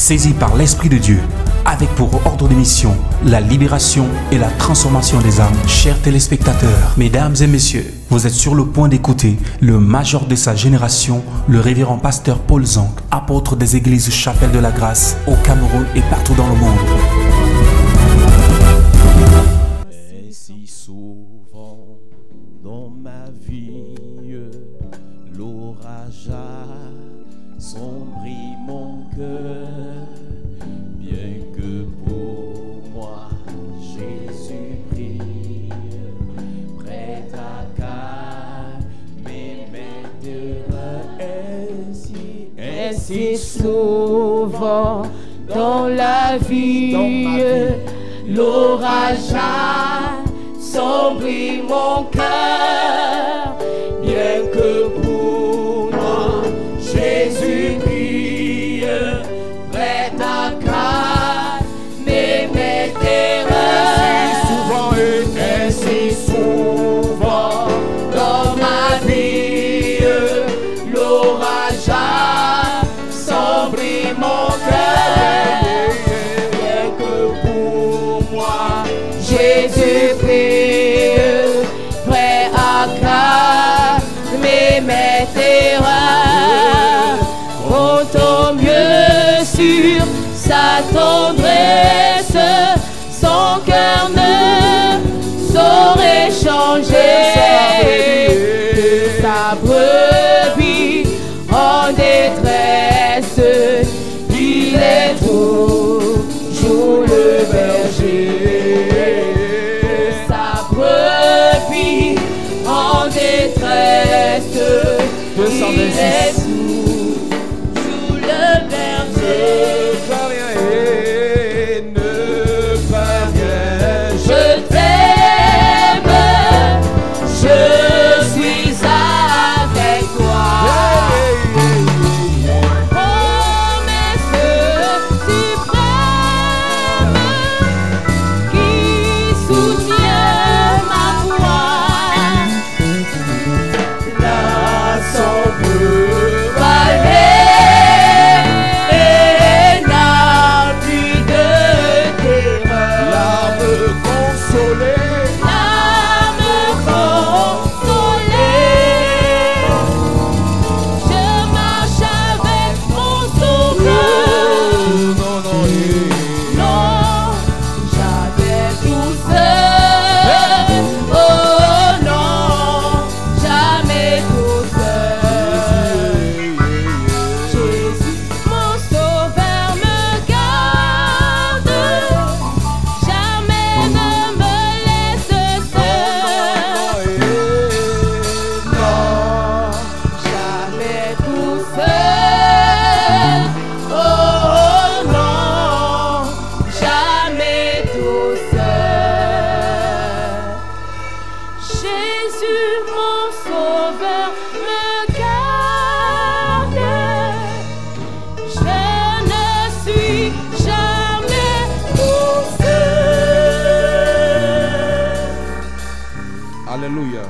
saisi par l'Esprit de Dieu, avec pour ordre de mission la libération et la transformation des âmes. Chers téléspectateurs, mesdames et messieurs, vous êtes sur le point d'écouter le major de sa génération, le révérend pasteur Paul Zonk, apôtre des églises Chapelle de la Grâce au Cameroun et partout dans le monde. Et si souvent dans ma vie, l'orage a sombri mon cœur, bien que pour moi Jésus brille, prêt à calmer mes terreurs. Si souvent dans la vie, l'orage a sombri mon cœur, bien que pour moi Jésus brille, prêt à calmer mes terreurs. Et si souvent dans ma vie, l'orage a sombri mon cœur, bien que pour moi Jésus brille, prêt à calmer mes terreurs. Comptons mieux sur sa tendresse, son cœur ne saurait changer. Sa brebis en détresse, il est toujours le berger. Sa brebis en détresse, il est toujours le berger. Je t'aime, je suis avec toi. Promesse suprême qui soutient ma foi. La sombre vallée n'a plus de terreur. L'âme consolée. Je marche avec mon sauveur. Non, jamais tout seul. Oh non, jamais tout seul. Jésus, mon sauveur, me garde. Jamais ne me laisse seul. Non, jamais tout seul. Oh non, jamais tout seul. Jésus, mon sauveur, me garde. Je ne suis jamais tout seul. Alléluia.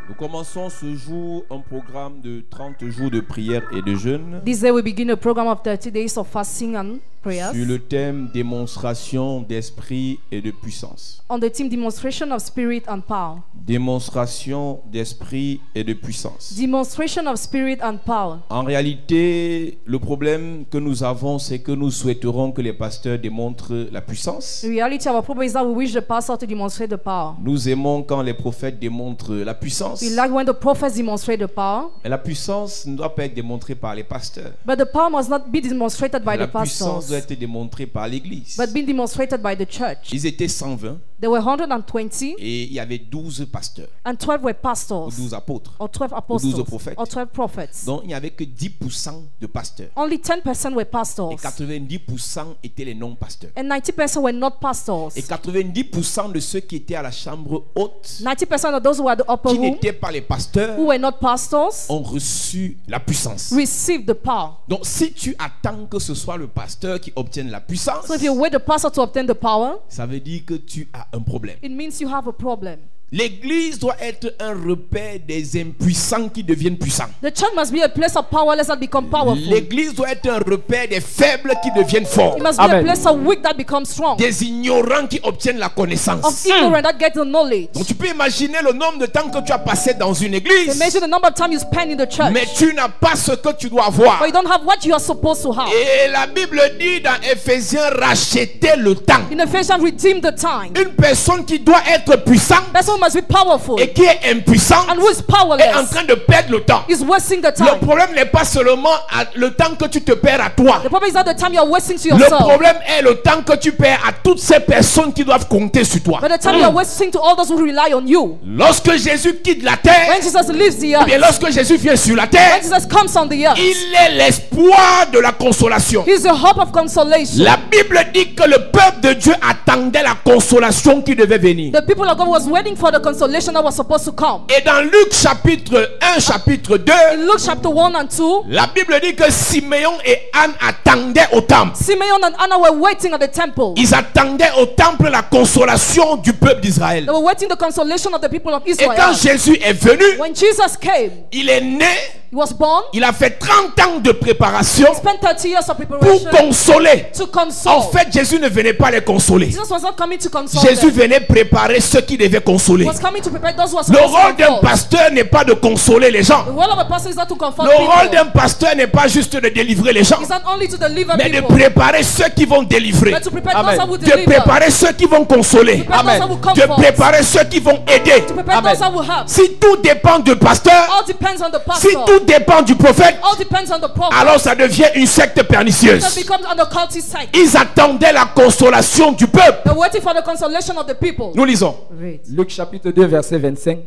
Nous commençons ce jour un programme de 30 jours de prière et de jeûne This day we begin a program of 30 days of fasting and prayers sur le thème démonstration d'esprit et de puissance. on the theme demonstration of spirit and power. Démonstration d'esprit et de puissance. Demonstration of spirit and power. En réalité, le problème que nous avons, c'est que nous souhaiterons que les pasteurs démontrent la puissance. In reality, our problem is that we wish the pastor to demonstrate the power. Nous aimons quand les prophètes démontrent la puissance. We like when the prophets demonstrate the power, Mais la puissance ne doit pas être démontrée par les pasteurs. but the power must not be demonstrated by La the puissance pastors, doit être démontrée par l'Église. but being demonstrated by the church. Ils étaient 120 There were 120, et il y avait 12 pasteurs, and 12 were ou pastors, 12 apôtres. or 12 12 apostles, prophètes. or 12 prophets. Donc il n'y avait que 10% de pasteurs. Only 10% were Et pastors, 90% étaient les non-pasteurs. and 90% were not pastors. Et 90% de ceux qui étaient à la chambre haute, 90% of those who were at the upper qui room, n'étaient pas les pasteurs, who were not pastors, ont reçu la puissance. received the power. Donc si tu attends que ce soit le pasteur qui obtienne la puissance, So if you wait the pastor to obtain the power, ça veut dire que tu as un problème. it means you have a problem. L'église doit être un repère des impuissants qui deviennent puissants. The church must be a place of powerless that become powerful. L'église doit être un repère des faibles qui deviennent forts. It must be a place of weak that becomes strong. Des ignorants qui obtiennent la connaissance. Of ignorant that get the knowledge. Donc tu peux imaginer le nombre de temps que tu as passé dans une église. Imagine the number of time you spend in the church. Mais tu n'as pas ce que tu dois avoir. But you don't have what you are supposed to have. Et la Bible dit dans Éphésiens, racheter le temps. In Ephesians, redeem the time. Une personne qui doit être puissante Person must be powerful. et qui est impuissant And who is est en powerless train de perdre le temps. is wasting the Le time. problème n'est pas seulement le temps que tu te perds à toi. The problem is not the time you are wasting to Le yourself, problème est le temps que tu perds à toutes ces personnes qui doivent compter sur toi. but the time you are wasting to all those who rely on you. Lorsque Jésus quitte la terre, When Jesus leaves the et earth, lorsque Jésus vient sur la terre, when Jesus comes on the earth, il est l'espoir de la consolation. He's the hope of consolation. La Bible dit que le peuple de Dieu attendait la consolation qui devait venir. The people of God was waiting for the consolation that was supposed to come. Et dans Luc chapitre 1, chapitre 2, In Luke chapter 1 and 2, la Bible dit que Siméon et Anne attendaient au temple. Simeon and Anna were waiting at the temple. Ils attendaient au temple la consolation du peuple d'Israël. They were waiting the consolation of the people of Et Israel. quand Jésus est venu, When Jesus came, il est né, he was born, il a fait 30 ans de préparation spent 30 years of pour preparation consoler. to console. En fait, Jésus ne venait pas les consoler. Jesus was not coming to console Jésus them. venait préparer ceux qui devaient consoler. He was coming to prepare those who are Le supposed rôle to d'un console. pasteur n'est pas de consoler les gens. The role of a pastor is not to comfort Le rôle people. d'un pasteur n'est pas juste de délivrer les gens, It's not only to deliver mais de people, préparer ceux qui vont délivrer, but to prepare Amen. those who will de deliver. préparer ceux qui vont consoler, Prepare those who will de comfort. préparer ceux qui vont aider. To prepare Amen. those who will help. Si tout dépend du pasteur, All depends on the si pastor. tout dépend du prophète, All depends on the prophet. alors ça devient une secte It pernicieuse. becomes an occultist sect. Ils attendaient la consolation du peuple. They're waiting for the consolation of the people. Nous lisons. Read. Luc chapitre 2, verset 25.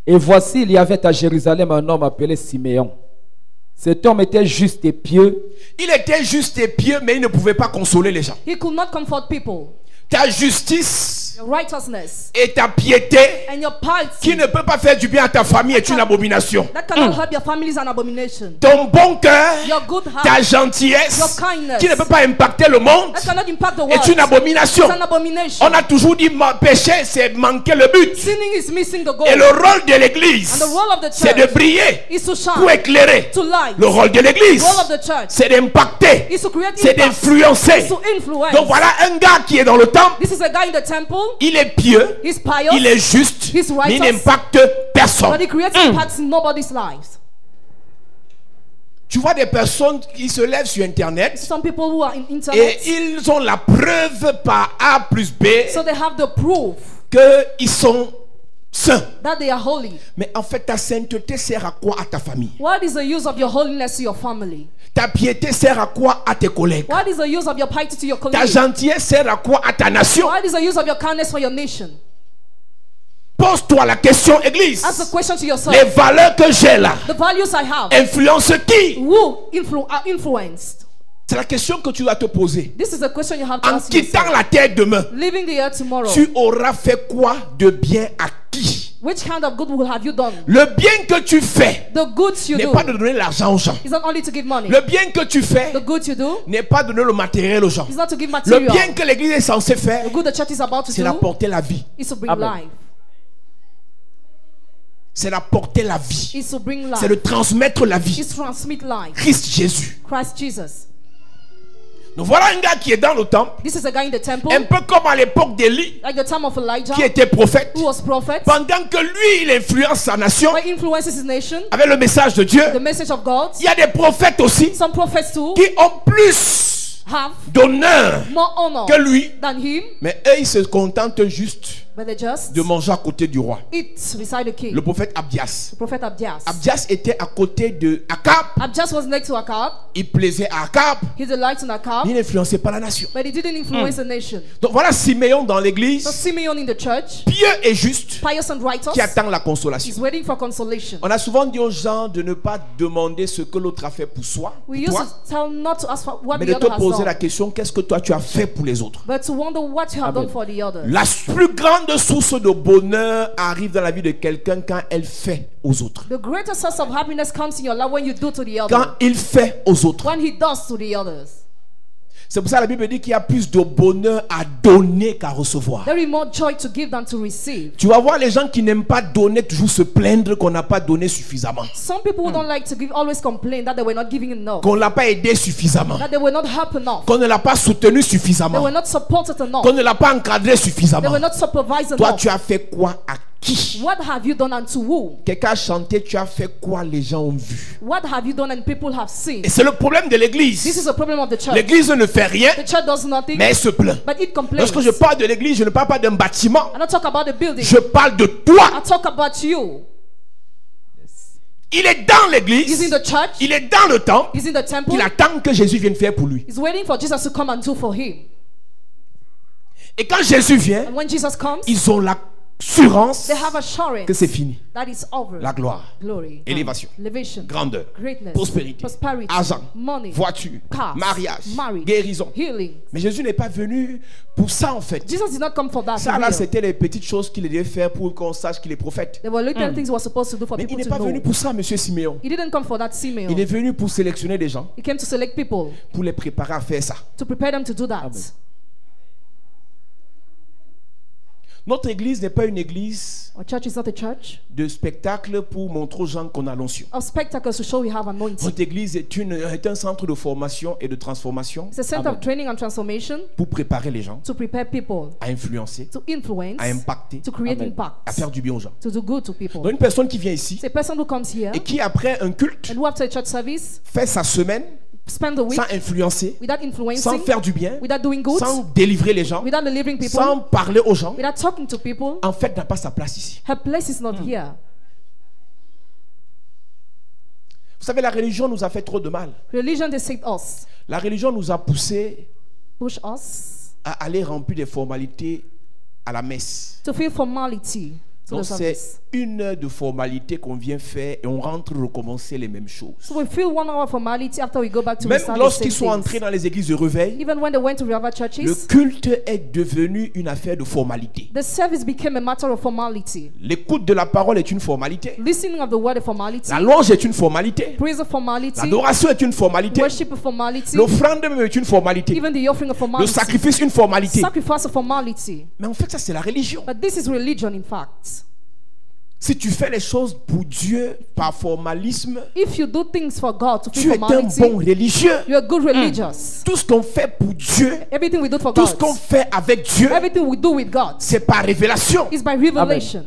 Et voici, il y avait à Jérusalem un homme appelé Siméon. Cet homme était juste et pieux. Il était juste et pieux, mais il ne pouvait pas consoler les gens. He could not comfort people. Ta justice Your righteousness et ta piété and your piety qui ne peut pas faire du bien à ta famille est une abomination. that cannot help your family is an abomination. Ton bon cœur, Your good ta heart gentillesse your kindness qui ne peut pas impacter le monde that cannot impact the est world. une abomination. It's an abomination. On a toujours dit péché, c'est manquer le but. Sinning is missing the goal. Et le rôle de l'église, And the role of the c'est de church briller is to pour shine, éclairer. to light. Le rôle de The l'église, role of the church c'est d'impacter, is to create c'est impact, d'influencer. is to influence. Donc voilà un gars qui est dans le temple, This is a guy in the temple. il est pieux, He's pious, il est juste, He's mais il righteous. n'impacte personne. but he creates impacts in nobody's lives. Tu vois des personnes qui se lèvent sur Internet Some people who are in et internet, ils ont la preuve par A plus B so they have the proof qu'ils sont saints. that they are holy. Mais en fait, ta sainteté sert à quoi à ta famille? What is the use of your holiness to your family? Ta piété sert à quoi à tes collègues? What is the use of your piety to your Ta colleagues? gentillesse sert à quoi à ta nation? What is the use of your kindness for your nation? Pose-toi la question, Église. Ask the question to yourself. Les valeurs que j'ai là The values I have, influencent qui? who are influenced? C'est la question que tu dois te poser. This is a question you have to En ask quittant yourself. la terre demain, Leaving the earth tomorrow, tu auras fait quoi de bien à qui? which kind of good will have you done? Le bien que tu fais The goods you n'est do pas de donner l'argent aux gens. is not only to give money. Le bien que tu fais The good you do n'est pas de donner le matériel aux gens. is not to give Le material. bien que l'Église est censée faire, The good the church is about to c'est do d'apporter la vie. is to bring Amen. life. C'est d'apporter la vie. Is to bring C'est de life. transmettre la vie. Is to transmit life. Christ Jésus. Christ Jesus. Donc voilà un gars qui est dans le temple, This is a guy in the temple, un peu comme à l'époque d'Élie, like the time of Elijah, qui était prophète. who was prophet, Pendant que lui, il influence sa nation but influences his nation, avec le message de Dieu, the message of God. il y a des prophètes aussi Some prophets too qui ont plus have d'honneur more honor que lui, than him, mais eux, ils se contentent juste but they just de manger à côté du roi. eat beside the king. Le prophète Abdias. The prophet Abdias. Abdias était à côté de Akab. Abdias was next to Akab. Il plaisait à Akab. He delights in Akab, Il n'influençait pas la nation. but he didn't influence the nation. Donc voilà Siméon dans So l'église, Simeon in the church, pieux et juste, pious and righteous, qui attend la consolation. is waiting for consolation. On a souvent dit aux gens de ne pas demander ce que l'autre a fait pour soi, We pour used toi, to tell not to ask for what mais the de te other has poser la done, question, qu'est-ce que toi tu as fait pour les autres? but to wonder what you have Amen. done for the others. La plus grande source de bonheur arrive dans la vie de quelqu'un quand elle fait aux autres. The greatest source of happiness comes in your life when you do to the Quand other, il fait aux autres. when he does to the others. C'est pour ça que la Bible dit qu'il y a plus de bonheur à donner qu'à recevoir. There is more joy to give than to receive. Tu vas voir les gens qui n'aiment pas donner toujours se plaindre qu'on n'a pas donné suffisamment. Some people who don't like to give always complain that they were not giving enough, Qu'on ne l'a pas aidé suffisamment. that they were not helped enough, Qu'on ne l'a pas soutenu they suffisamment. were not supported enough, Qu'on ne l'a pas encadré they suffisamment. were not supervised Toi, enough. tu as fait quoi à qui? What have you done unto who? Quelqu'un a chanté, tu as fait quoi les gens ont vu? What have you done and people have seen? Et c'est le problème de This l'église. is a problem of the church. L'église ne fait rien, The church does nothing, mais elle se plaint. but it complains. Lorsque je parle de l'église, je ne parle pas d'un bâtiment. I don't talk about the building. Je parle de toi. I talk about you. Il est dans He's l'église. in the church. Il est dans le temple. He's in the temple. Il attend que Jésus vienne faire pour lui. He's waiting for Jesus to come and do for him. Et quand Jésus vient, And when Jesus comes, ils ont l'assurance they have assurance que c'est fini. that it's over. La gloire, Glory, élévation, elevation, grandeur, greatness, prospérité, prosperity, argent, money, voiture, cars, mariage, marriage, guérison. healing. Mais Jésus n'est pas venu pour ça en fait. Jesus did not come for that. Ça to là, heal. c'était les petites choses qu'il devait faire pour qu'on sache qu'il est prophète. There were little things he was supposed to do for Mais il people n'est to pas know. venu pour ça, monsieur Siméon. He didn't come for that Simeon. Il est venu pour sélectionner des gens, He came to select people, pour les préparer à faire ça. to prepare them to do that. Notre église n'est pas une église Our church is not a church de spectacle pour montrer aux gens qu'on a l'onction. of spectacles to show we have anointing. Notre église est un centre de formation et de transformation It's a center of training and transformation pour préparer les gens to prepare people, à influencer, to influence, à impacter, to create à impact, faire du bien aux gens. to do good to people. Donc une personne qui vient ici It's a person who comes here et qui après un culte and who after a church service fait sa semaine spend the week sans influencer, without sans influencing, faire du bien, without doing good, sans délivrer les gens, without delivering people, sans parler aux gens, without talking to people. en fait n'a pas sa place ici. Her place is not here. Vous savez, la religion nous a fait trop de mal. Religion deceived us, La religion nous a poussé push us à aller remplir des formalités à la messe. to feel formality to Donc the c'est service. une heure de formalité qu'on vient faire et on rentre recommencer les mêmes choses. So we feel 1 hour formality after we go back to Même recite the lorsqu'ils same sont things. entrés dans les églises de réveil, Even when they went to revival le churches, culte est devenu une affaire de formalité. the service became a matter of formality. L'écoute de la parole est une formalité. Listening of the word is formality. La louange est une formalité. Praise a formality. L'adoration est une formalité. Worship a formality. L'offrande même est une formalité. Even the offering of Le formality. sacrifice une formalité. Sacrifice a formality. Mais en fait, ça c'est la religion. But this is religion in fact. Si tu fais les choses pour Dieu par formalisme, If you do things for God to tu feel es un formality, bon religieux. you're a good religious. Tout ce qu'on fait pour Dieu, Everything we do for tout ce God, qu'on fait avec Dieu, everything we do with God c'est par révélation. is by revelation.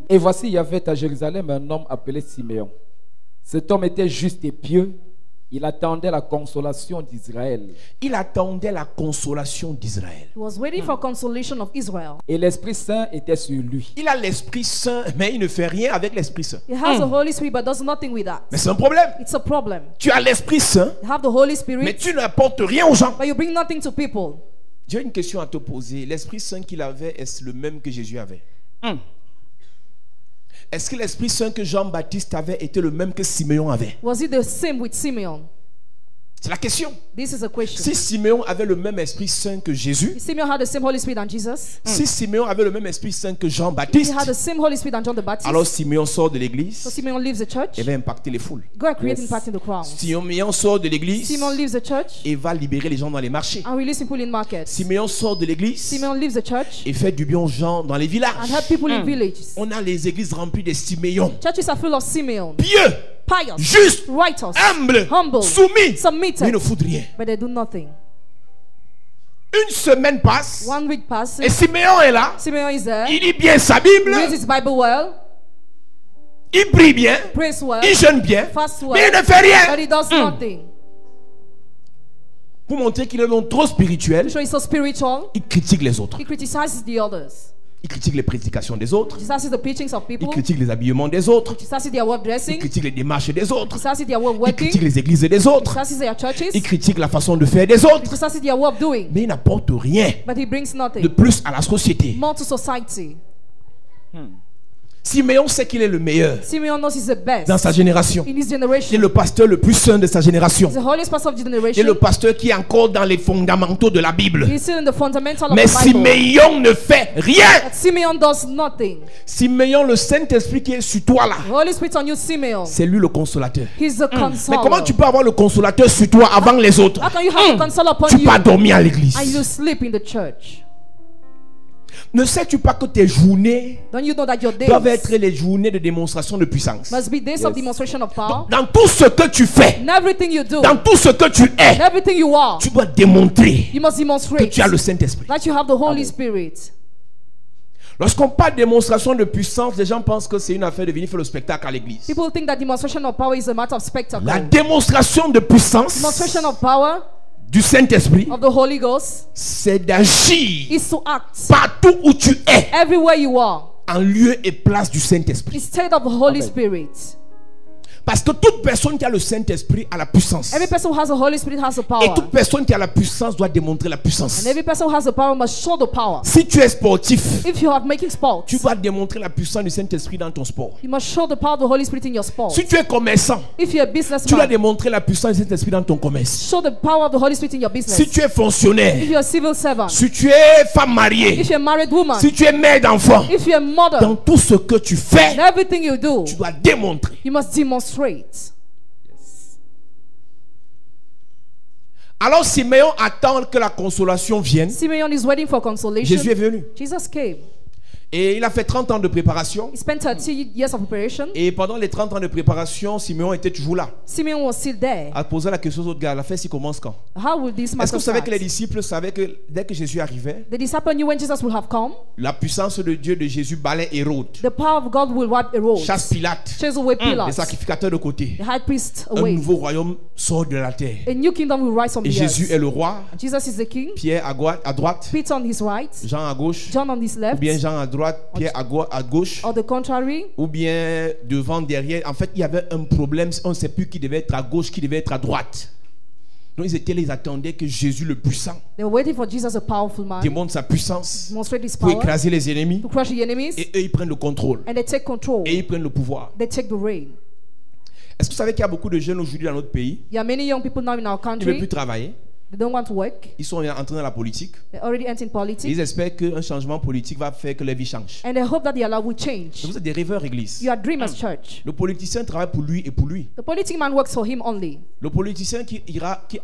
Et voici, il y avait à Jérusalem un homme appelé Siméon. Cet homme était juste et pieux. Il attendait la consolation d'Israël. Il attendait la consolation d'Israël. He was waiting for consolation of Israel. Et l'Esprit Saint était sur lui. Il a l'Esprit Saint, mais il ne fait rien avec l'Esprit Saint. He has the Holy Spirit but does nothing with that. Mais c'est un problème. It's a problem. Tu as l'Esprit Saint, You have the Holy mais Spirit, tu n'apportes rien aux gens. but you bring nothing to people. J'ai une question à te poser. L'Esprit Saint qu'il avait, est-ce le même que Jésus avait? Est-ce que l'Esprit Saint que Jean-Baptiste avait était le même que Siméon avait? Was it the same with Simeon? C'est la question. This is a question. Si Siméon avait le même Esprit Saint que Jésus, Simeon had the same Holy Spirit than Jesus. si Siméon avait le même Esprit Saint que He Jean-Baptiste, had the same Holy Spirit than John the Baptist. alors Siméon sort de So l'église Simeon leaves the church. et va impacter les foules. Go and create Yes. impact in the crowd. Siméon sort de l'église Simeon leaves the church et va libérer les gens dans les marchés. and release people in markets. Siméon sort de l'église Simeon leaves the church et fait du bien aux gens dans les villages. and help people in villages. On a les églises remplies de Siméons. Churches are full of Simeon. Pieux, Pious, juste, righteous, humble, humble, soumis, mais ils submitted, ne foutent rien. but they do nothing. Une semaine passe 1 week passes. et Siméon est là. Simeon is there. Il lit bien sa Bible, Reads his Bible well. il prie bien, Prays well. il jeûne bien, Fast well. mais il ne fait But rien. he does nothing. Pour montrer qu'il est non trop spirituel, So he's so spiritual. il critique les autres. He criticizes the others. Il critique les prédications des autres. He criticizes the preachings of Il people. critique les habillements des autres. He criticizes their way of Il dressing. He critique les démarches des autres. criticizes their way of Il working. critique les églises des He autres. criticizes their churches. Il critique la façon de faire des He autres. criticizes their way of doing. Mais il n'apporte rien But he brings de nothing plus à la société. more to society. Siméon sait qu'il est le meilleur Simeon knows he's the best dans sa génération. in his Il est generation. le pasteur le plus saint de sa génération. He's the holiest pastor of the Il est generation. le pasteur qui est encore dans les fondamentaux de la Bible. He's still in the fundamental of Mais the Bible. Siméon ne fait rien. But Simeon does nothing. Siméon, le Saint-Esprit qui est sur toi là, The Holy Spirit on you, Simeon. c'est lui le consolateur. He's the Mais consoler. comment tu peux avoir le consolateur sur toi avant les autres? How can you have a consoler upon Tu you peux pas dormir à l'église. and you sleep in the church? Ne sais-tu pas que tes journées Don't you know that your doivent days être les journées de démonstration de puissance? must be days of demonstration of power? Dans tout ce que tu fais, In everything you do, dans tout ce que tu es, in everything you are, tu dois démontrer you must que demonstrate tu as le Saint-Esprit. that you have the Holy Spirit. Lorsqu'on parle de démonstration de puissance, les gens pensent que c'est une affaire de venir faire le spectacle à l'église. People think that demonstration of power is a matter of spectacle. La démonstration de puissance Demonstration of power du Saint-Esprit, of the Holy Ghost c'est d'agir is to act partout où tu es everywhere you are en lieu et place du Saint-Esprit. instead of the Holy Spirit. Parce que toute personne qui a le Saint-Esprit a la puissance. Every person who has the Holy Spirit has the Et power. toute personne qui a la puissance doit démontrer la puissance. And every person who has the power must show the power. Si tu es sportif, If you are making sports, tu dois démontrer la puissance du Saint-Esprit dans ton sport. you must show the power of the Holy Spirit in your sport. Si tu es commerçant, If you're a tu dois businessman, démontrer la puissance du Saint-Esprit dans ton commerce. show the power of the Holy Spirit in your business. Si tu es fonctionnaire, If you're a civil servant, si tu es femme mariée, if you're a married woman, si tu es mère d'enfant, if you're a mother, dans tout ce que tu fais, in everything you do, tu dois démontrer. you must demonstrate. Alors Siméon attend que la consolation vienne. Simeon is waiting for consolation. Jésus est venu. Jesus came. Et il a fait 30 ans de préparation. He spent 30 years of preparation. Et pendant les 30 ans de préparation, Siméon était toujours là. Simeon was still there. À poser la question aux autres gars, la fête s'y commence quand? How will this Est-ce matter que vous savez start? que les disciples savaient que dès que Jésus arrivait, The disciple knew when Jesus would have come, la puissance de Dieu de Jésus balait Hérode, the power of God will wipe Herod, chasse Pilate, chase away les Pilate, sacrificateurs de côté. the high priest Un away. nouveau royaume sort de la terre. A new kingdom will rise from Et the Jésus est earth. le roi, Jesus is the king. Pierre à droite, Peter on his right, Jean à gauche, John on his ou left, bien Jean à droite, Pierre à gauche, or the contrary. ou bien devant, derrière. En fait, il y avait un problème, on ne sait plus qui devait être à gauche, qui devait être à droite. Donc ils attendaient que Jésus le puissant They were waiting for Jesus, a powerful man, démontre sa puissance demonstrate his pour power, écraser les ennemis. to crush the enemies, Et eux, ils prennent le contrôle. and they take control. Et ils prennent le pouvoir. They take the reign. Est-ce que vous savez qu'il y a beaucoup de jeunes aujourd'hui dans notre pays There are many young people now in our qui ne veulent plus country. travailler? They don't want to work. Ils sont entrés dans la politique. They already entered in Et politics, ils espèrent qu'un changement politique va faire que leur vie change. and they hope that their life will change. Vous êtes des rêveurs, église. You are dreamers, church. Le politicien travaille pour lui et pour lui. The politic man works for him only. Le politicien qui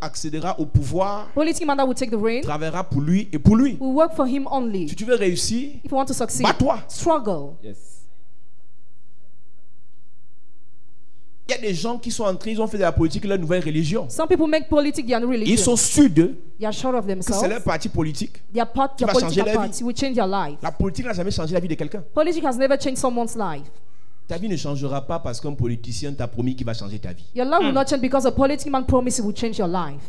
accédera au pouvoir Politic man that will take the reign travaillera pour lui et pour lui. will work for him only. Si tu veux réussir, If you want to succeed, bats-toi. struggle. Yes. Il y a des gens qui sont entrés, ils ont fait de la politique leur nouvelle religion. Some people make politics their Ils religion. sont sûrs d'eux They are sure of que c'est themselves. leur parti politique. Their va changer political la vie. party will change their life. La politique n'a jamais changé la vie de quelqu'un. Politics has never changed someone's life. Ta vie ne changera pas parce qu'un politicien t'a promis qu'il va changer ta vie. Your life will not change because a politic man promises will change your life.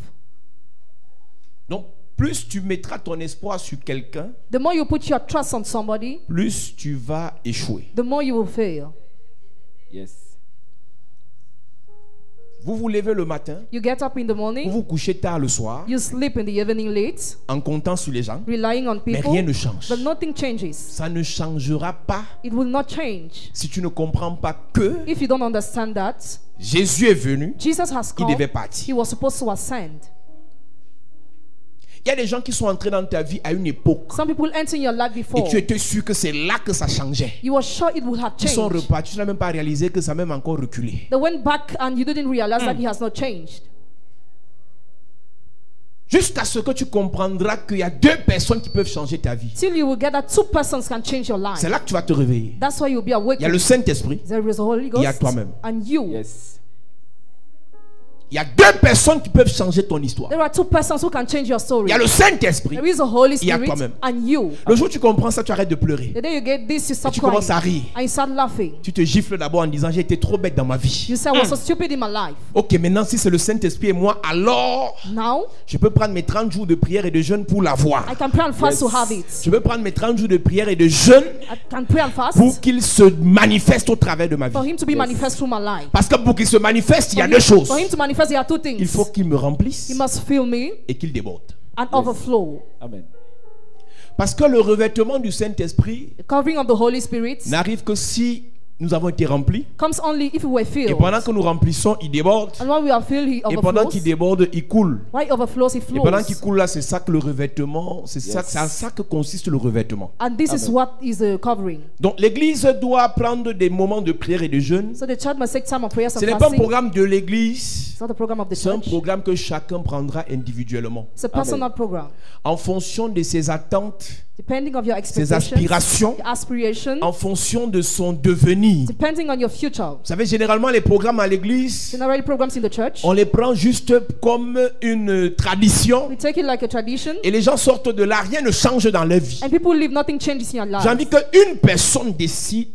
Donc, plus tu mettras ton espoir sur quelqu'un, The more you put your trust on somebody, plus tu vas échouer. the more you will fail. Yes. Vous vous levez le matin, You get up in the vous morning, vous couchez tard le soir, you sleep in the evening late, en comptant sur les gens, relying on mais people, rien ne change. but nothing changes. Ça ne changera pas It will not change. si tu ne comprends pas que If you don't understand that, Jésus est venu, Jesus has il come, devait he partir. was supposed to ascend. Il y a des gens qui sont entrés dans ta vie à une époque Some people enter in your life et before. tu étais sûr que c'est là que ça changeait. You were sure it would have Ils sont changed. repartis, tu n'as même pas réalisé que ça a même encore reculé. They went back and you didn't realize that he has not changed. Jusqu'à ce que tu comprendras qu'il y a deux personnes qui peuvent changer ta vie. Till you will get that two persons can change your life. C'est là que tu vas te réveiller. That's why you'll be awake. Il y a le Saint-Esprit, There is the Holy il y a Ghost toi-même. and you. Yes. Il y a deux personnes qui peuvent changer ton histoire. There are two persons who can change your story. Il y a le Saint-Esprit. There is the Holy Il y a Spirit toi-même. and you. Le jour où tu comprends ça, tu arrêtes de pleurer. The day you get this, you Et stop tu crying. commences à rire. And you start laughing. Tu te gifles d'abord en disant j'ai été trop bête dans ma vie. You say, I was so stupid in my life. Ok, maintenant si c'est le Saint-Esprit et moi, alors Now, je peux prendre mes 30 jours de prière et de jeûne pour l'avoir. I can pray and fast Yes. to have it. Je peux prendre mes 30 jours de prière et de jeûne I can pray and fast pour qu'il se manifeste au travers de ma for vie. him to be manifest through my life. Parce que pour qu'il se manifeste, il y a For deux him- choses. For him to manifest, there are two Il things. faut qu'il me remplisse He must fill me et qu'il déborde. and overflow. Amen. Parce que le revêtement du Saint-Esprit The covering of the Holy Spirit n'arrive que si nous avons été remplis. comes only if we were Et filled. pendant que nous remplissons, il déborde. And when we are filled, he Et pendant overflows. qu'il déborde, il coule. Why he overflows, he Et flows. pendant qu'il coule là, c'est ça que le revêtement, c'est à ça que consiste le revêtement. And this is what is the covering. Donc l'église doit prendre des moments de prière et de jeûne. So the church must take time of prayers Ce and n'est pas un fasting. programme de l'église, It's not the program of the c'est un church. programme que chacun prendra individuellement. It's a personal program. En fonction de ses attentes, Depending on your ses expectations, aspirations, your aspiration, en fonction de son devenir. depending on your future. Vous savez, généralement les programmes à l'église, Generally, programs in the church, on les prend juste comme une tradition. we take it like a tradition, Et les gens sortent de là, rien ne change dans leur vie. and people live, nothing changes in your life. J'ai envie qu'une personne décide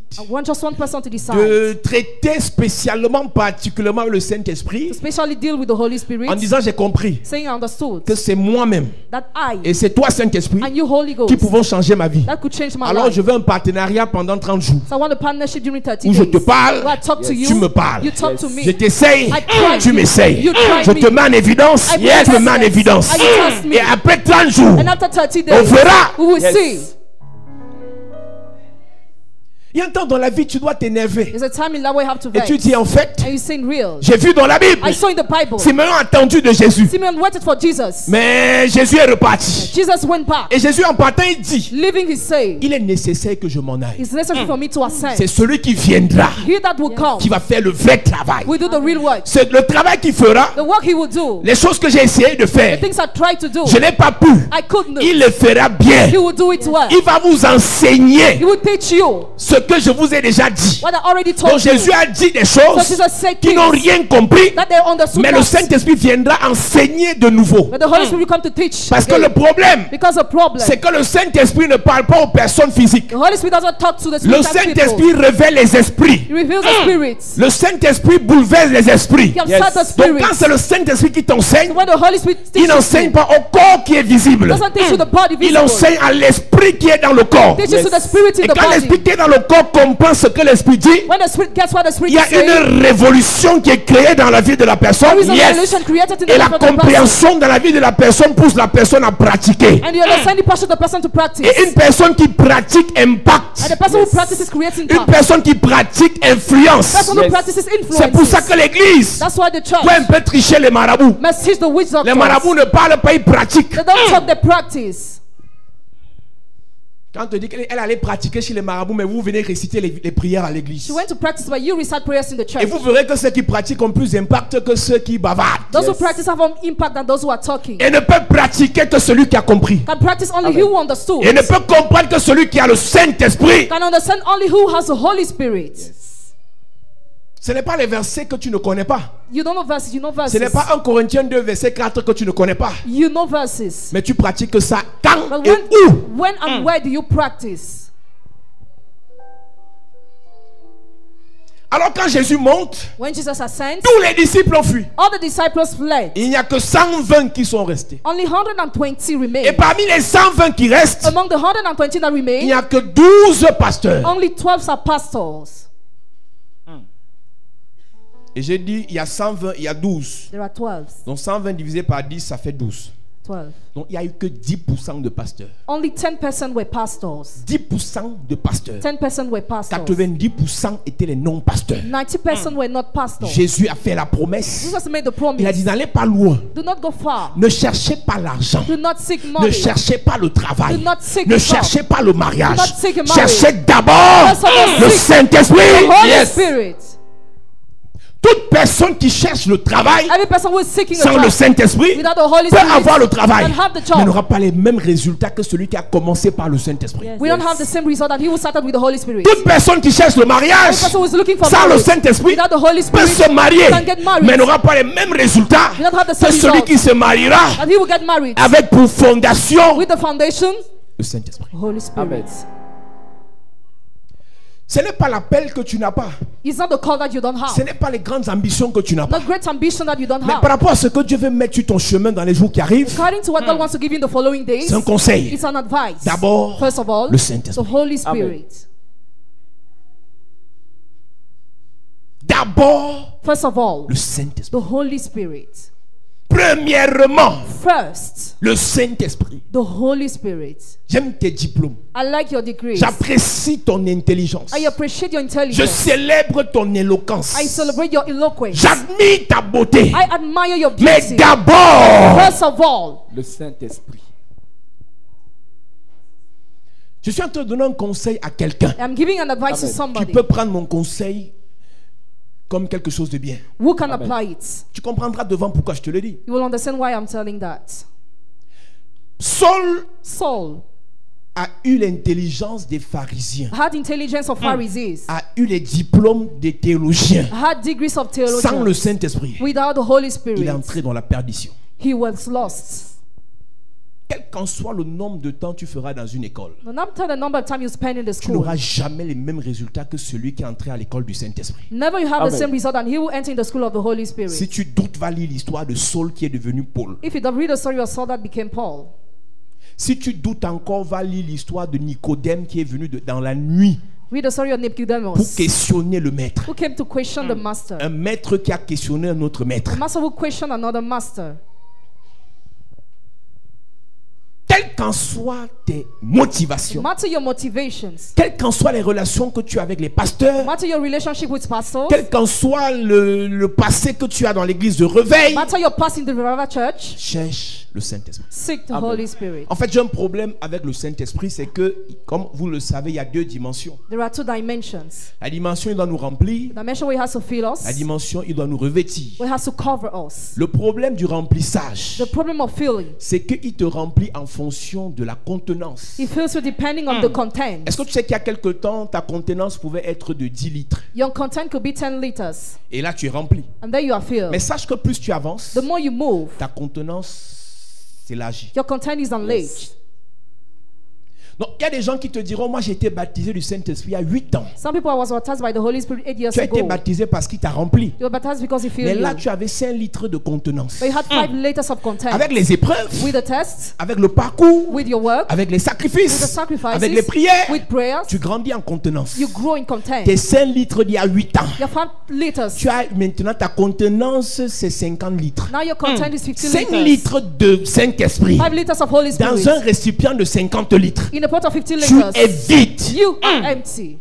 Just one person to decide de traiter spécialement, particulièrement le Saint-Esprit, to specially deal with the Holy Spirit, en disant j'ai compris saying I understood que c'est moi-même that I et c'est toi Saint-Esprit and you, Holy qui Ghost, pouvons changer ma vie. that could change my Alors life. je veux un partenariat pendant 30 jours So I want a partnership during 30 où je days. te parle, Where I talk to you, tu me parles. you talk to me. Je t'essaye, I try tu you. m'essayes. You try Je me. te mets en évidence, I put je me mets en evidence. évidence. And you test me. Et après 30 jours, And after 30 on days, verra. we will see. Il y a un temps dans la vie, tu dois t'énerver. There's a time in life where you have to Et vex. tu dis en fait, And you saying real. j'ai vu dans la Bible, I saw in the Bible. Simeon a attendu de Jésus. Simeon waited for Jesus. Mais Jésus est reparti. Jesus went back. Et Jésus en partant, il dit, Leaving, he said, il est nécessaire que je m'en aille. it's necessary for me to ascend. C'est celui qui viendra He that will come qui va faire le vrai travail. will do the real work. C'est le travail qu'il fera. The work he will do. Les choses que j'ai essayé de The faire, things I tried to do. je n'ai pas pu. I couldn't. Il le fera bien. He will do it well. Il va vous enseigner He will teach you ce que je vous ai déjà dit. what I already Donc told you. Jésus a dit des So choses Jesus said qui n'ont things rien compris. that they understood Mais le not. Saint-Esprit viendra enseigner de nouveau. But the Holy Spirit will come to teach. Parce que again. le problème, Because the problem, c'est que le Saint-Esprit ne parle pas aux personnes physiques. the Holy Spirit doesn't talk to the Le spirit and people. Saint-Esprit révèle les esprits. He reveals the spirits. Le Saint-Esprit bouleverse les esprits. He upset the Donc spirits. quand c'est le Saint-Esprit qui t'enseigne, When the Holy Spirit il teaches n'enseigne you, pas au corps qui est visible. doesn't teach you the body Il visible. enseigne à l'esprit qui est dans le corps. Teaches you the spirit in Et the quand l'esprit body. qui est dans le corps comprend ce que l'esprit dit, When the spirit gets what the spirit il y a is saying, une révolution qui est créée dans la vie de la personne. there is a revolution created in the Et la life of the person. compréhension dans la vie de la personne pousse la personne à pratiquer. And you understand the passion of the person to practice. Et une personne qui pratique impacte. And the person who practices creating Une power. personne qui pratique influence. The person who practices influence. C'est pour ça que l'église That's why the church peut un peu tricher les marabouts. must teach the witch Les doctors. marabouts ne parlent pas, ils pratiquent. They don't talk, they practice. Quand on te dit qu'elle allait pratiquer chez les marabouts, mais vous venez réciter les prières à l'église. She went to practice, but you recite prayers in the church. Et vous verrez que ceux qui pratiquent ont plus d'impact que ceux qui bavardent. Those who practice have more impact than those who are talking. Et ne peut pratiquer que celui qui a compris. Can practice only Amen. who understood. Et ne peut comprendre que celui qui a le Saint-Esprit. Can understand only who has the Holy Spirit. Ce n'est pas les versets que tu ne connais pas. You don't know verses, you know verses. Ce n'est pas 1 Corinthiens 2, verset 4 que tu ne connais pas. You know verses. Mais tu pratiques ça quand But et où. when and where do you practice? Alors quand Jésus monte, When Jesus ascends, tous les disciples ont fui. all the disciples fled. Il n'y a que 120 qui sont restés. Only 120 Et remained. parmi les 120 qui restent, Among the 120 that il n'y remain, a que 12 pasteurs. only 12 are pastors. Et j'ai dit, il y a 120, il y a 12. There are 12. Donc 120 divisé par 10, ça fait 12. 12. Donc il n'y a eu que 10% de pasteurs. Only 10% were pastors. 10% de pasteurs. 10% were pastors. 90% étaient les non-pasteurs. 90% were not pastors. Jésus a fait la promesse. Jesus made the Il a dit, promise. n'allez pas loin. Do not go far. Ne cherchez pas l'argent. Do not seek Ne money. cherchez pas le travail. Do not seek Ne a job. cherchez pas le mariage. Do not seek a marriage. Cherchez d'abord First of all, le seek Saint-Esprit. Holy Spirit. Toute personne qui cherche le travail Every person who is seeking a sans le job Saint-Esprit without the Holy peut Spirit avoir le travail, can have the mais job. n'aura pas les mêmes résultats que celui qui a commencé par le Saint-Esprit. We don't have the same result that he who started with the Holy Spirit. Toute personne qui cherche le mariage Every person who is looking for sans le marriage Saint-Esprit without the Holy peut Spirit se marier, can get married. mais n'aura pas les mêmes résultats We don't have the que same celui results. qui se mariera And he will get married avec pour fondation with the foundation, le Saint-Esprit. Holy Spirit. Amen. Ce n'est pas l'appel que tu n'as pas. It's not the call that you don't Ce have. n'est pas les grandes ambitions que tu n'as pas. Not great ambition that you don't Mais have. par rapport à ce que Dieu veut mettre sur ton chemin dans les jours qui arrivent, According to what God wants to give you in the following days, c'est un conseil. it's an advice. D'abord, First of all, le the Saint-Esprit. Holy Spirit. D'abord, First of all, le Saint-Esprit. the Holy Spirit. Premièrement, First, le Saint-Esprit. the Holy Spirit. J'aime tes diplômes. I like your degrees. J'apprécie ton intelligence. I appreciate your Je intelligence. célèbre ton éloquence. I celebrate your eloquence. J'admire ta beauté. I admire your Mais beauty. d'abord, First of all, Le Saint-Esprit. je suis en train de donner un conseil à quelqu'un. I'm giving an advice to Amen. Tu somebody peux prendre mon conseil comme quelque chose de bien. who can Amen. apply it. Tu comprendras devant pourquoi je te le dis. You will understand why I'm telling that. Saul Saul a eu l'intelligence des pharisiens, had intelligence of Pharisees, a eu les diplômes des théologiens. had degrees of Sans le theologians. Saint-Esprit, Without the Holy il est Spirit, entré dans la perdition. he was lost. Quel qu'en soit le nombre de temps tu feras dans une école, No matter the number of time you spend in the tu school, n'auras jamais les mêmes résultats que celui qui est entré à l'école du Saint-Esprit. never you have Amen. the same result, and he will enter in the school of the Holy Spirit. Si tu doutes, va lire l'histoire de Saul qui est devenu Paul. If you don't read the story of Saul that became Paul, Si tu doutes encore, va lire l'histoire de Nicodème qui est venu dans la nuit read the story of pour Nicodemus, questionner le maître. who came to question the master. Un maître qui a questionné un autre maître. A master who questioned another master. Quelles qu'en soient tes No motivations, matter your motivations, quelles qu'en soient les relations que tu as avec les no pasteurs, matter your relationship with pastors, quel qu'en soit le passé que tu as dans l'église de no réveil, matter your past in the Revival Church, cherche le Saint-Esprit. seek the Amen. Holy Spirit. En fait, j'ai un problème avec le Saint-Esprit, c'est que, comme vous le savez, il y a deux dimensions. There are two dimensions. La dimension, il doit nous remplir. The dimension where he has to fill us, La dimension, il doit nous revêtir. where he has to cover us. Le problème du remplissage, The problem of filling, c'est qu'il te remplit en fonction de la contenance. he fills you depending on the content. Est-ce que tu sais qu'il y a quelque temps, ta contenance pouvait être de 10 litres. Your content could be 10 liters, Et là, tu es rempli. and there you are filled. Mais sache que plus tu avances, The more you move, ta contenance s'élargit. your content is enlarged. Donc, il y a des gens qui te diront, moi j'ai été baptisé du Saint-Esprit il y a 8 ans. Some people was baptized by the Holy Spirit 8 years Tu as été ago. baptisé parce qu'il t'a rempli. You were baptized because he Mais filled là, you. tu avais 5 litres de contenance. But you had 5 liters of content. Avec les épreuves, With the tests, avec le parcours, with your work, avec les with the sacrifices, sacrifices, avec les prières, with prayers, tu grandis en contenance. you grow in content. Tes 5 litres d'il y a 8 ans. Your 5 liters. Tu as maintenant ta contenance, c'est 50 litres. Now your content is 50 5 liters. litres de Saint-Esprit 5 liters of Holy Spirit. dans un récipient de 50 litres. In a pot of 50 Tu liters. es vide. You are empty.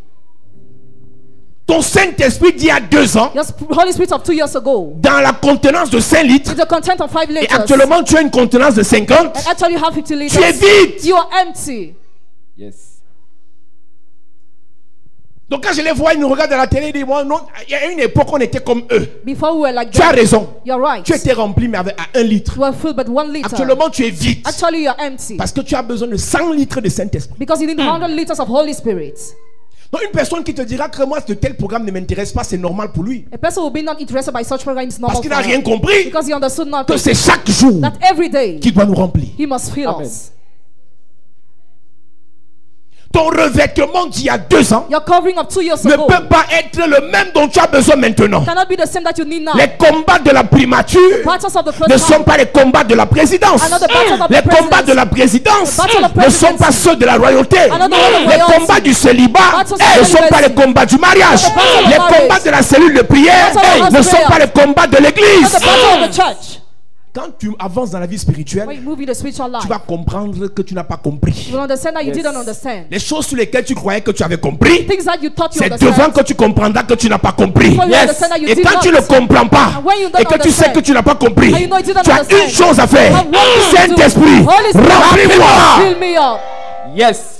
Ton Saint-Esprit d'il y a 2 ans, Your Holy Spirit of 2 years ago, dans la contenance de 5 litres, with the content of 5 et liters, actuellement tu as une contenance de 50, and actually you have 50 tu es liters, vide. you are empty. Yes. Donc quand je les vois, ils nous regardent à la télé, ils disent, moi, non, il y a une époque, on était comme eux. Before we were like Tu as that. raison. You're right. Tu étais rempli, mais avec à 1 litre. You were filled but 1 liter. Actuellement, tu es vide. Actually, you're empty. Parce que tu as besoin de 100 litres de Saint-Esprit. Because you need 100 liters of Holy Spirit. Donc une personne qui te dira que moi, ce tel programme ne m'intéresse pas, c'est normal pour lui. A person will be not interested by such programs normal Parce qu'il n'a for rien him. compris. Because he understood Que nothing. c'est chaque jour That every day qui doit nous remplir. he must fill Amen. us. Ton revêtement d'il y a 2 ans Your covering of 2 years ne ago peut pas être le même dont tu as besoin maintenant. cannot be the same that you need now. Les combats de la primature Battles of the ne first sont time pas les combats de la présidence. Another battle of the Les combats presidents. de la présidence The battle of ne sont presidency. pas ceux de la royauté. Another one of Les royalty. combats du célibat Battles of ne sont pas celibacy. les combats du mariage. The battle of Les marriage. combats de la cellule de prière Battle of ne house sont prayer. pas les combats de Not l'église. the battle of the church. Quand tu avances dans la vie spirituelle, When you move in the spiritual life, tu vas comprendre que tu n'as pas compris. you will understand that you Yes. didn't understand. Les choses sur lesquelles tu croyais que tu avais compris, Things that you thought you c'est devant understand. que tu comprendras que tu n'as pas compris. Before you understand that you Et did quand tu not. ne comprends pas And when you don't et que tu sais understand, que tu n'as pas compris, and you know you didn't tu as understand, une chose à faire. have one thing to do. Saint-Esprit, Holy Spirit, remplis-moi. fill me up. Yes.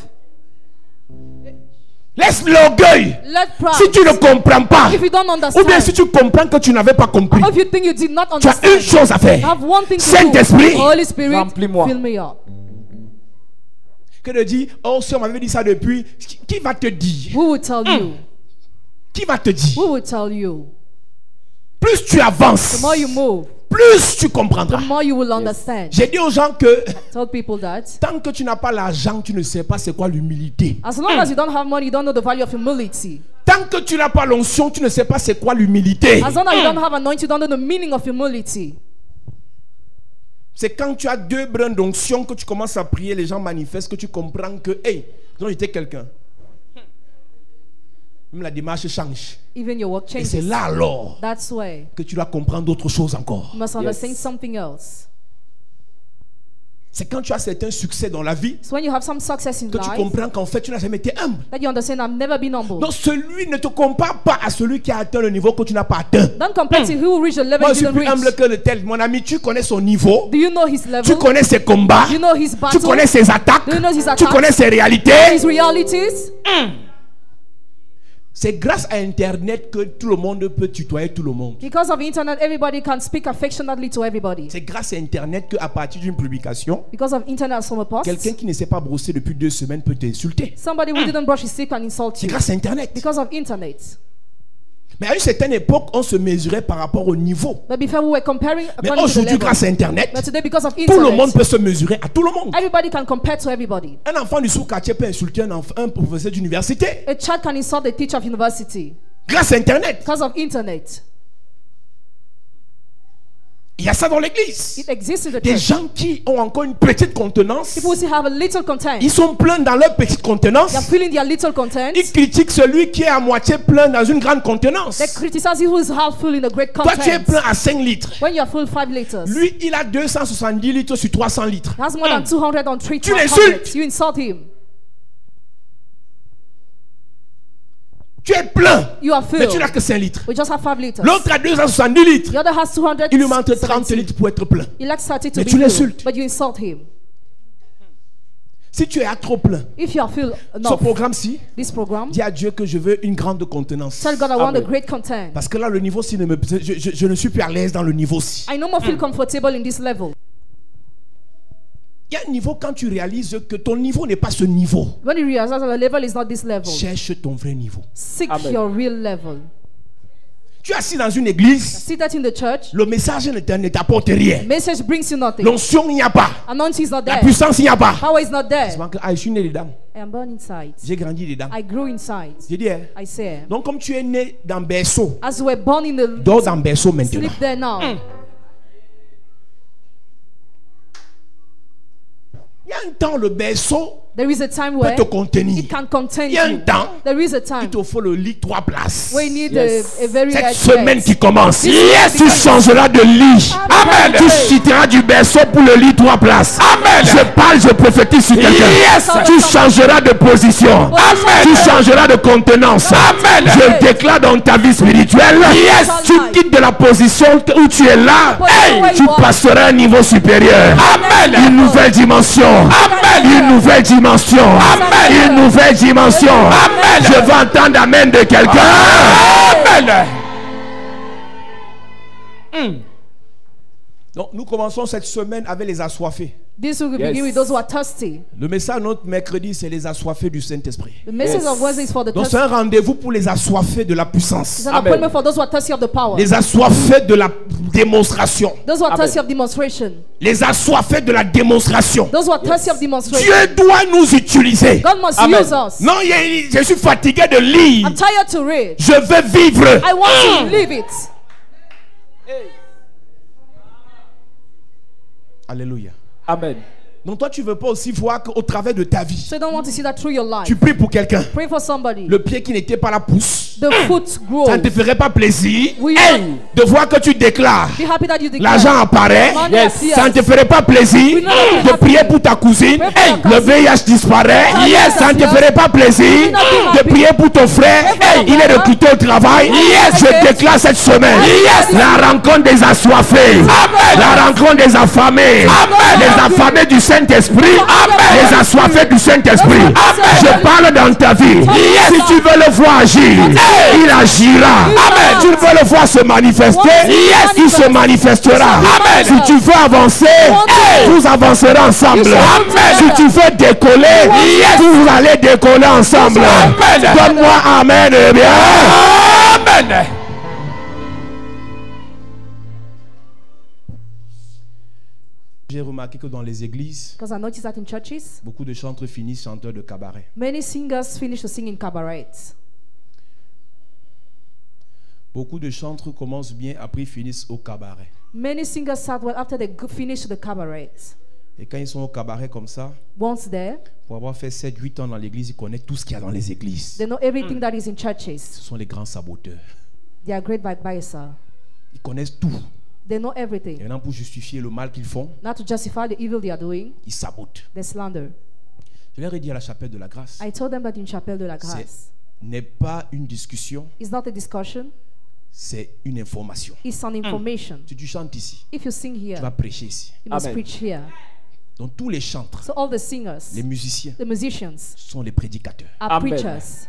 Laisse l'orgueil. Let pride. Si tu ne comprends pas, If you don't ou bien understand, si tu comprends que tu n'avais pas compris, or if you think you did not tu as une understand, chose à faire. have one thing to Saint-Esprit, do. Holy Spirit, remplis-moi. fill me up. que de dire, oh si on m'avait dit ça depuis, qui va te dire? Who will tell you? Qui va te dire? Who will tell you? Plus tu The avances, more you move, plus tu comprendras. the more you will understand. J'ai dit aux gens que Tell people that tant que tu n'as pas l'argent, tu ne sais pas c'est quoi l'humilité. as long as you don't have money, you don't know the value of humility. Tant que tu n'as pas l'onction, tu ne sais pas c'est quoi l'humilité. As long as you don't have anointing, you don't know the meaning of humility. C'est quand tu as 2 brins d'onction que tu commences à prier, les gens manifestent, que tu comprends que, hey, donc j'étais quelqu'un. Même la démarche change. Even your work Et c'est changes. là alors That's why que tu dois comprendre d'autres choses encore. you must understand something else. C'est quand tu as certains succès dans la vie So when you have some success in que tu life, comprends qu'en fait tu n'as jamais été humble. that you understand I've never been humble. Donc celui ne te compare pas à celui qui a atteint le niveau que tu n'as pas atteint. Don't compare to who reached the level Moi you je suis didn't plus humble reach. que le tel. Mon ami, tu connais son niveau. Do you know his Tu level? connais ses combats. Do you know his Tu battle? connais ses attaques. Do you know his Tu attacks? connais ses réalités. His realities? C'est grâce à Internet que tout le monde peut tutoyer tout le monde. Because of internet, everybody can speak affectionately to everybody. C'est grâce à Internet qu'à partir d'une publication, Because of internet from a post, quelqu'un qui ne s'est pas brossé depuis 2 semaines peut t'insulter. somebody who didn't brush his teeth can insult C'est you. grâce à Internet. Because of internet. Mais à une certaine époque, on se mesurait par rapport au niveau. But before we were comparing Mais according to the aujourd'hui, level. grâce à Internet, But today, because of tout le monde internet, peut se mesurer à tout le monde. everybody can compare to everybody. Un enfant du sous-quartier peut insulter un professeur d'université. A child can insult the teacher of university. Grâce à Internet. Because of internet. Il y a ça dans l'église. It exists in the Des church. gens qui ont encore une petite contenance. People who still have a little content. Ils sont pleins dans leur petite contenance. They are feeling their little content. Ils critiquent celui qui est à moitié plein dans une grande contenance. They criticize you who is half full in a great Toi, tu es content. plein à 5 litres. When you are full 5 liters, Lui, il a 270 litres sur 300 litres. he has more than 200 on 300. Tu l'insultes. You insult him. Tu es plein, You are mais filled. tu n'as que 5 litres. We just have 5 liters. L'autre a 270 litres. The other has 200. Il lui manque 30 litres pour être plein. He lacks 30 to Mais be tu filled, l'insultes. but you insult him. Si tu es à trop plein, If you are filled ce enough, programme-ci, this program, dis à Dieu que je veux une grande contenance. tell God I want a Amen. great content. Parce que là, le niveau-ci, je ne suis plus à l'aise dans le niveau-ci. I no more feel comfortable in this level. Il y a un niveau quand tu réalises que ton niveau n'est pas ce niveau. When you realize that the level is not this level, Cherche ton vrai niveau. seek Amen. your real level. Tu es assis dans une église, See that in the church, le message ne t'apporte rien. message brings you nothing. L'onction, il n'y a pas. Anointing is not La there. puissance, il n'y a pas. Power is not there. C'est parce que, je suis né dedans. I am born inside. J'ai grandi dedans. I grew inside. J'ai dit, hein. I say, Donc, comme tu es né dans berceau, as we were born in the dors dans berceau maintenant. sleep there now. Il y a un temps, le berceau There is a time peut where te contenir. it can contain Il y a un you. temps, There is a time il te faut le lit 3 places. where you need Yes. a very Cette large semaine bed. qui commence, This yes, tu week changeras de lit. Amen. Tu citeras du berceau pour le lit 3 places. Amen. Je parle, je prophétise sur quelqu'un. Yes. Tu changeras de position. Amen. Tu changeras de contenance. Amen. Je déclare dans ta vie spirituelle. Yes. Tu quittes de la position où tu es là. Position where Tu you are. passeras à un niveau supérieur. Amen. Une nouvelle dimension. Amen. Une nouvelle dimension. Amen. Une nouvelle dimension. Amen. Je veux entendre amen de quelqu'un. Amen. Donc, nous commençons cette semaine avec les assoiffés. This week we Yes. begin with those who are thirsty. Le message notre mercredi, c'est les assoiffés du Saint-Esprit. The message Yes. of Wednesday is for the Donc, c'est thirsty. un rendez-vous pour les assoiffés de la It's puissance. an Amen. appointment for those who are thirsty of the power. Les assoiffés de la démonstration. Those who are Amen. thirsty of demonstration. Les assoiffés de la démonstration. Those who are thirsty of demonstration. Dieu doit nous utiliser. God must Amen. use us. Non, je suis fatigué de lire. I'm tired to read. Je veux vivre. I want to live it. Alléluia. Amen. Donc toi, tu veux pas aussi voir qu'au travers de ta vie, So you don't want to see that through your life. tu pries pour quelqu'un. Pray for somebody. Le pied qui n'était pas là pousse. The foot grows. Ça ne te ferait pas plaisir Will you de voir que tu déclares. be happy that you declare? L'argent apparaît. Money Yes. appears. Ça ne te ferait pas plaisir Will not be de happy. prier pour ta cousine. Pray for your Le cousin. VIH disparaît. Yes. Ça ne te ferait pas plaisir Will not be de happy. prier pour ton frère. Pray for your Il est brother. recruté au travail. Je Okay. déclare cette semaine la rencontre des assoiffés. La rencontre des affamés. Les affamés du Saint-Esprit. Les assoiffés du Saint-Esprit. Je parle dans ta vie. Si tu veux le voir agir, il agira. Tu veux le voir se manifester, il se manifestera. Si tu veux avancer, vous avancerez ensemble. Si tu veux décoller, vous allez décoller ensemble. Donne-moi amen. Eh bien. Amen. J'ai remarqué que dans les églises, Because I noticed that in churches, beaucoup de chanteurs finissent chanteurs de cabaret. many singers finish to sing in cabaret. Beaucoup de chanteurs commencent bien, après ils finissent au cabaret. Many singers start well after they finish the cabaret. Et quand ils sont au cabaret comme ça, Once there, pour avoir fait 7-8 ans dans l'église, ils connaissent tout ce qu'il y a dans les églises. they know everything that is in churches. Ce sont les grands saboteurs. They are great backbiters. Ils connaissent tout. They know everything. Et maintenant, pour justifier le mal qu'ils font, Not to justify the evil they are doing, ils sabotent. they slander. Je leur ai dit à la chapelle de la grâce, I told them that in Chapelle de la ce Grâce, n'est pas une discussion, it's not a discussion, c'est une information. it's an information. Si tu chantes ici, If you sing tu vas here, prêcher ici. you must Amen. preach here. Donc tous les chantres, So all the singers, les musiciens, the musicians, sont les prédicateurs. are Amen. preachers.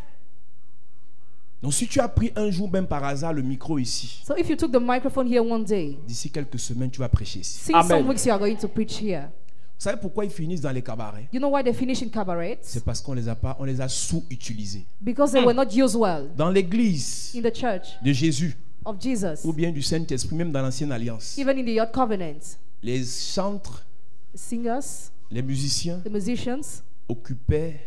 Donc si tu as pris un jour même par hasard le micro ici, So if you took the microphone here one day, d'ici quelques semaines, tu vas prêcher ici. since Amen. some weeks you are going to preach here. Vous savez pourquoi ils finissent dans les cabarets? You know why they finish in cabarets? C'est parce qu'on les a pas, on les a sous-utilisés. Because they were not used well Dans l'église in the church de Jésus, of Jesus, ou bien du Saint-Esprit, même dans l'ancienne alliance, even in the Old Covenant. les chantres, The singers, les musiciens the musicians occupaient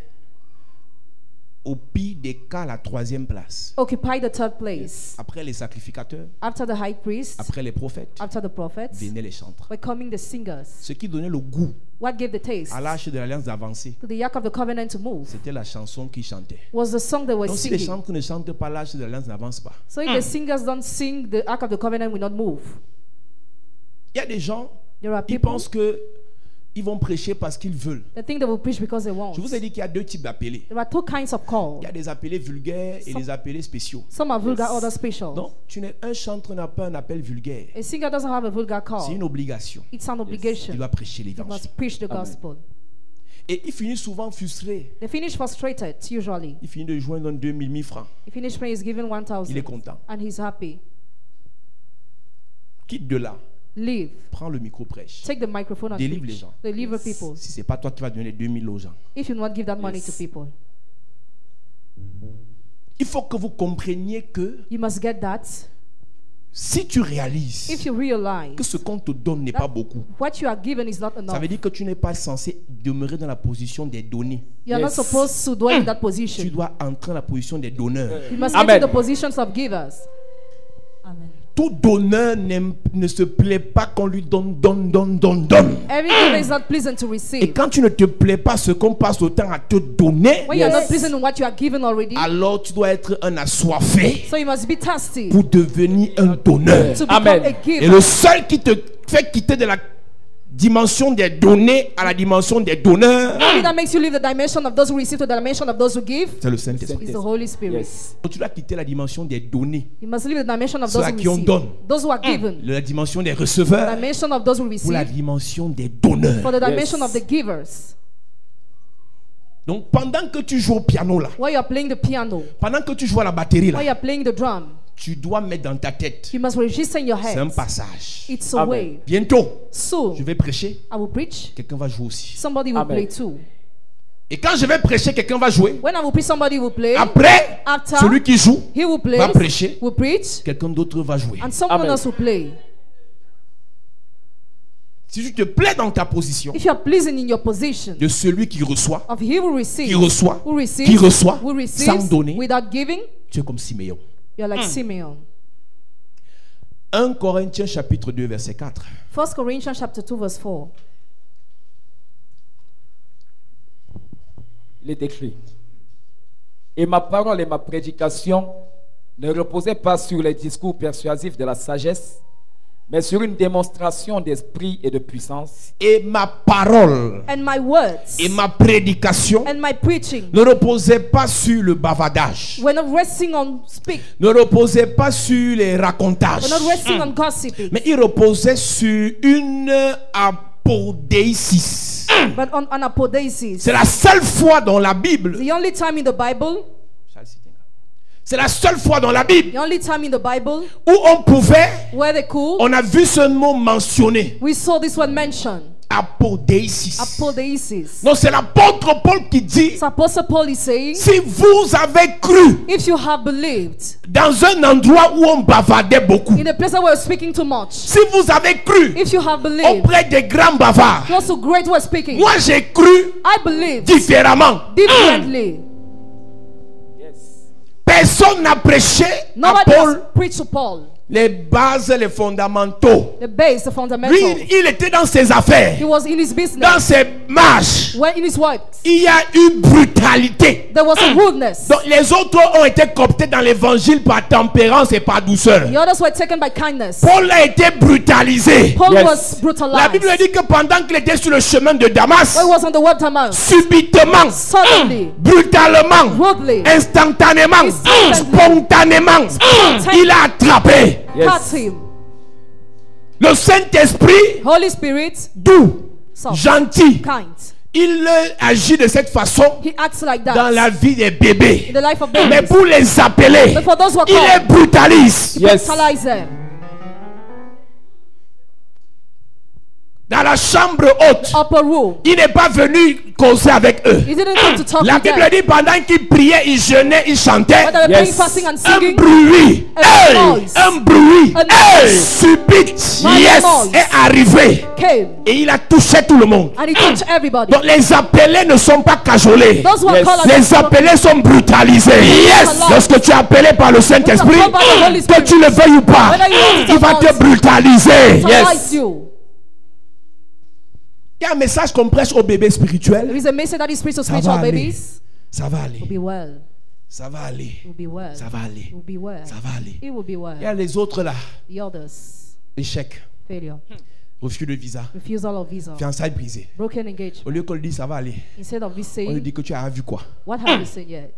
au pire des cas la 3e place. occupy the third place. Après les sacrificateurs, After the high priest, après les prophètes, after the prophets, venaient les chantres. were coming the singers. Ce qui donnait le goût What gave the taste à l'arche de l'alliance d'avancer, to the Ark of the Covenant to move c'était la chanson qu'ils chantaient. was the song they were Donc si les singing. chantres ne chantent pas, l'arche de l'alliance n'avance pas. So if the singers don't sing, the Ark of the Covenant will not move. Il y a des gens, There are ils people pensent que ils vont prêcher parce qu'ils veulent. that think they will preach because they want. Je vous ai dit qu'il y a 2 types d'appelés. There are two kinds of call. Il y a des appelés vulgaires et des appelés spéciaux. Some are vulgar, others special. Donc, un chantre n'a pas un appel vulgaire. A singer doesn't have a vulgar C'est call. une obligation. It's an Il obligation. doit prêcher You l'évangile. must preach the gospel. Et il finit souvent frustré. They finish frustrated, usually. Il finit de joindre 2000 1000 francs. He finished when he's given 1,000. Il est content. And he's happy. Quitte de là. Leave. Prends le micro, prêche. Take the microphone and Délivre preach. les gens. Deliver people. Si c'est pas toi qui vas donner 2000 aux gens. If you not give that money to people. Il faut que vous compreniez que You must get that. si tu réalises If you realize que ce qu'on te donne n'est pas beaucoup, what you are given is not ça enough, veut dire que tu n'es pas censé demeurer dans la position des donnés. you are not supposed to dwell in that Tu position. dois entrer dans la position des donneurs. You must Amen. enter the positions of givers. Amen. Tout donneur ne se plaît pas qu'on lui donne. Every giver is not pleasant to Et receive. quand tu ne te plais pas ce qu'on passe le temps à te donner, When you are not pleasant in what you are given already, alors tu dois être un assoiffé so you must be thirsty pour devenir un donneur. to become Amen. a Et giver. le seul qui te fait quitter de la dimension des donnés à la dimension des donneurs, Only that makes you leave the dimension of those who receive to the dimension of those who give c'est le Saint-Esprit. is the Holy Spirit. Yes. Donc tu dois quitter la dimension des donnés, You must leave the dimension of Ceux those à who qui on receive, donne. those who are given, la dimension des the receveurs dimension of those who pour la receive, dimension des donneurs. for the Yes. dimension of the givers. Donc pendant que tu joues au piano là, While you are playing the piano, pendant que tu joues à la batterie while you là, are playing the drum, tu dois mettre dans ta tête, you must register in your c'est un head. passage. It's a Amen. way. Bientôt, So, je vais prêcher, I will preach, quelqu'un va jouer aussi. somebody will Amen. play too. Et quand je vais prêcher, quelqu'un va jouer. When I will preach, somebody will play. Après, After, celui qui joue he will play, va prêcher, will preach, quelqu'un d'autre va jouer. and someone Amen. else will play. Si tu te plais dans ta position If you are pleasing in your position de celui qui reçoit, of he who receives, qui reçoit, who receives sans donner, without giving, tu es comme Siméon. you are like Simeon. 1 Corinthiens chapitre 2 verset 4. 1 Corinthians chapter 2 verse 4. Il est écrit. Et ma parole et ma prédication ne reposaient pas sur les discours persuasifs de la sagesse, mais sur une démonstration d'esprit et de puissance. Et ma parole And my words et ma prédication and my preaching ne reposaient pas sur le bavardage, were not resting on speak, ne reposaient pas sur les racontages, were not resting on gossiping, mais ils reposaient sur une apodéisis. but on apodesis. C'est la seule fois dans la Bible, The only time in the Bible, c'est la seule fois dans la Bible the only time in the Bible où on pouvait, where they could, on a vu ce mot mentionné, we saw this one mentioned, apodéisis. apodesis. Donc c'est l'apôtre Paul qui dit, So Apostle Paul is saying, si vous avez cru if you have believed dans un endroit où on bavardait beaucoup, in a place where we're speaking too much, si vous avez cru if you have believed auprès des grands bavards, close to great who are speaking, moi j'ai cru I believed différemment. differently. Yes. Personne n'a prêché à Nobody Paul has preached to Paul les bases, les fondamentaux. The base, the Lui, fundamental. il était dans ses affaires, He was in his dans business. ses marches. When in his works, Il y a eu brutalité. there was a rudeness. Donc les autres ont été cooptés dans l'évangile par tempérance et par douceur. The others were taken by kindness. Paul a été brutalisé. Paul Yes. was brutalized. La Bible dit que pendant qu'il était sur le chemin de Damas, When he was on the word Damas, subitement, suddenly, brutalement, rudely, instantanément, Instantly. spontanément, il a attrapé. cut him. Le Saint-Esprit, Holy Spirit, doux, soft, gentil, kind. il agit de cette façon He acts like that dans la vie des bébés. in the life of Mais babies. pour les appeler, But for those who are il les called, brutalise. Yes. brutalize them. Dans la chambre haute, Upper room. il n'est pas venu causer avec eux. He didn't come to talk La to Bible them. dit pendant qu'ils priaient, ils jeûnaient, ils chantaient. But they were Yes. praying, fasting, and Un singing. bruit, A hey, noise. un bruit, A hey, noise. subite, Mighty yes, noise. est arrivé Came et il a touché tout le monde. and he touched everybody. Donc les appelés ne sont pas cajolés. Those who are Yes. called Les appelés sont brutalisés. Yes. Lorsque tu es appelé par le Saint-Esprit, When you are called by the Holy que Spirit, tu le veuilles ou pas, whether you want it il or va not, te brutaliser. brutalize you. Il y a un message qu'on prêche aux bébés There spirituels. is a message that is preached to Ça va spiritual aller. babies. Ça va aller. Will be well. Ça va aller. Will be well. Ça va aller. Will be well. Ça va aller. It will be well. Il y a les autres là. The others, Échec. failure, Refus de visa. refusal of visa, Fiançailles brisées. broken Au engagement. lieu qu'on lui dise ça va aller, Instead of this on lui saying, dit que tu as vu quoi. what have you said yet?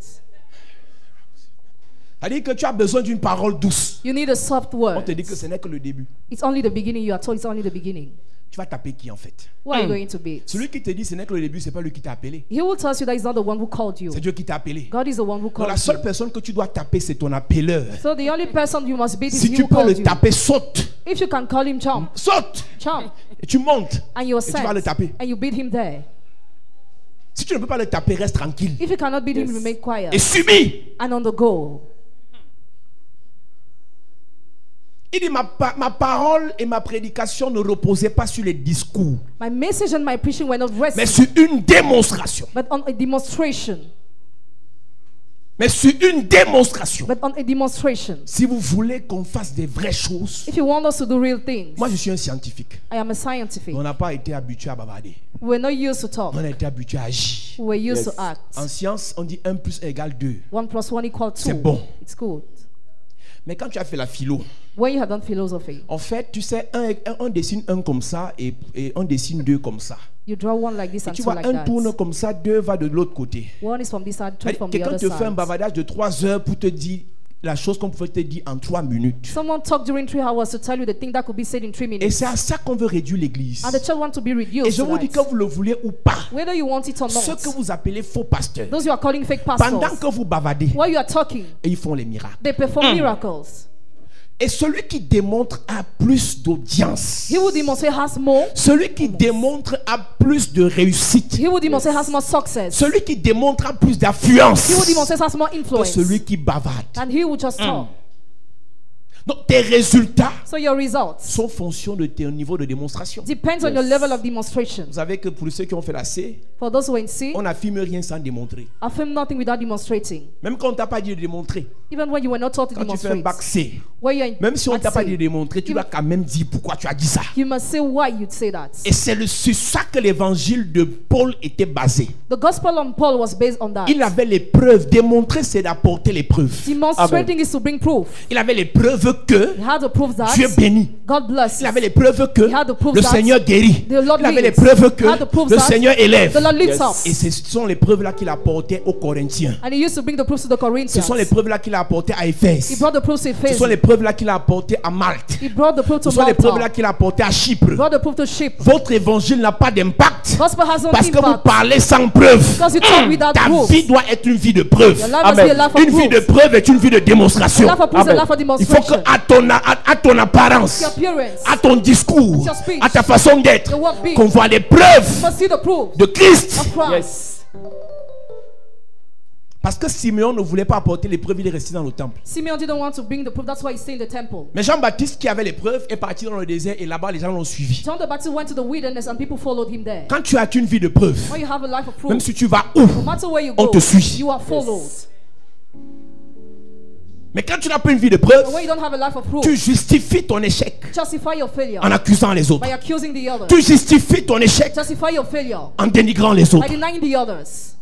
C'est-à-dire que tu as besoin d'une parole douce. You need a soft On word. te dit que ce n'est que le début. It's only the beginning. You are told it's only the beginning. Tu vas taper qui en fait? What are you going to be? Celui qui te dit ce n'est que le début, c'est pas lui qui t'a appelé. He will tell you that he's not the one who called you. C'est Dieu qui t'a appelé. God is the one who Donc called la seule you. personne que tu dois taper, c'est ton appeleur. So the only person you must beat is Si he tu who peux le called you. taper, saute. If you can call him Chomp, Saute. Chomp, Et tu montes. and you are Et tu vas le sent, taper. and you beat him there. Si tu ne peux pas le taper, reste tranquille. If you cannot beat him, Yes. remain quiet Et subis. and on the go. Il dit ma parole et ma prédication ne reposaient pas sur les discours, My message and my preaching were not mais resting, sur une démonstration. but on a demonstration. Mais sur une démonstration. But on a demonstration. Si vous voulez qu'on fasse des vraies choses, If you want us to do real things, moi je suis un scientifique. I am a scientific. On n'a pas été habitué à bavarder. We're not used to talk. On a été habitué à agir. We're used Yes. to act. En science, on dit 1 plus 1 égale 2. 1 plus 1 equals 2. C'est bon. It's good. Mais quand tu as fait la philo, When you have done philosophy, en fait, tu sais, on dessine 1 comme ça et on dessine 2 comme ça. you draw one like this Et and tu two vois, like un that. tourne comme ça, 2 va de l'autre côté. One is from this side, two C'est-à-dire, from the quelqu'un other te fait un side. bavardage de 3 heures pour te dire la chose qu'on pouvait te dire en 3 minutes. Someone talked during 3 hours to tell you the thing that could be said in 3 Et minutes. c'est à ça qu'on veut réduire l'église. And the church wants to be Et reduced je vous dis tonight. que vous le voulez ou pas, Whether you want it or ceux que not, vous appelez faux pasteurs, those you are calling fake pendant pastors, que vous bavardez, while you are talking, et ils font les miracles. they perform miracles. Et celui qui démontre a plus d'audience. He who demonstrate has more. Celui qui démontre a plus de réussite. He who demonstrate has more success. Celui qui démontre a plus d'affluence He who demonstrates has more que influence celui qui bavarde. than he who just talk. Donc tes résultats So your results sont fonction de ton niveau de démonstration. depends on your level of demonstration. Vous savez que pour ceux qui ont fait la C, For those who are in C, on n'affirme rien sans démontrer. affirm nothing without demonstrating. Même quand on ne t'a pas dit de démontrer. Even when you were not taught to Quand tu fais un demonstrate. bac C, Where you are même si on ne at t'a pas C, dit de démontrer, tu dois quand même dire pourquoi tu as dit ça. you must say why you'd say that. Et c'est sur ça que l'évangile de Paul était basé. The gospel on Paul was based on that. Il avait les preuves. Démontrer, c'est d'apporter les preuves. Demonstrating is to bring proof. Il avait les preuves que He had to prove that Dieu bénit. God bless. Il avait les preuves que He had to prove le that Seigneur guérit. the Lord Il avait les leads. preuves He had to que prove le that Seigneur élève. the Lord lifts Yes. up. Et ce sont les preuves-là qu'il apportait aux Corinthiens. And he used to bring the proofs to the Ce Corinthians. sont les preuves-là qu'il a apportées à He Éphèse. brought the proofs to Ce Ephesus. sont les preuves-là qu'il a apportées à Malte. He brought the proof to Ce sont les preuves-là Malta. qu'il a apportées à Chypre. He brought the proof to Ship. Votre évangile n'a pas d'impact Gospel has no parce que vous impact parlez sans preuve. because you talk without Ta proof. vie doit être une vie de preuve. Your life must be a life of Une vie de proof. preuve est une vie de A démonstration. life of proof is a Amen. life of Il faut demonstration. que à ton apparence, Your appearance, à ton discours, Your speech, à ta façon d'être, your work be. qu'on voit les You preuves must see the proof de Christ. of Christ. Yes. Parce que Simeon ne voulait pas apporter les preuves, il est resté dans le temple. Simeon didn't want to bring the proof. That's why he stayed in the temple. Mais Jean-Baptiste qui avait les preuves est parti dans le désert et là-bas les gens l'ont suivi. John the Baptist went to the wilderness and people followed him there. Quand tu as une vie de preuve, When you have a life of proof, même si tu vas où, no matter where you on go, te suit. you are followed. Mais quand tu n'as pas une vie de preuve, But when you don't have a life of proof, tu justifies ton échec justify your failure en accusant les autres. by accusing the others. Tu justifies ton échec Justify your failure en dénigrant les by autres. denying the others.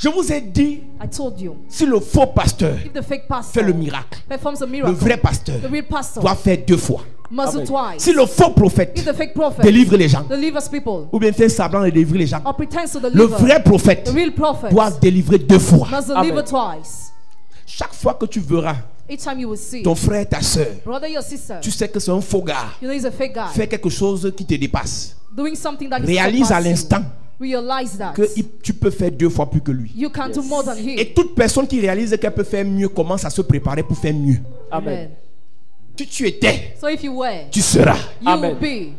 Je vous ai dit, I told you, si le faux pasteur if the fake fait pastor le miracle, performs a le miracle, vrai pasteur the real pastor doit faire 2 fois. must do Amen. twice. Si le faux prophète If the fake prophet délivre les gens, delivers people ou bien fait semblant de délivrer les gens, or pretends to le deliver, vrai prophète the real prophet doit délivrer 2 fois. must deliver Amen. twice. Chaque fois que tu verras Each time you will see ton frère, ta soeur, brother or sister, tu sais que c'est un faux gars, you know he's a fake guy fais quelque chose qui te dépasse. doing something that is Réalise à surpassing. l'instant Realize that que tu peux faire 2 fois plus que lui. you can do more than him. Et toute personne qui réalise qu'elle peut faire mieux commence à se préparer pour faire mieux. Amen. Si tu étais, So if you were, tu seras. you Amen. will be.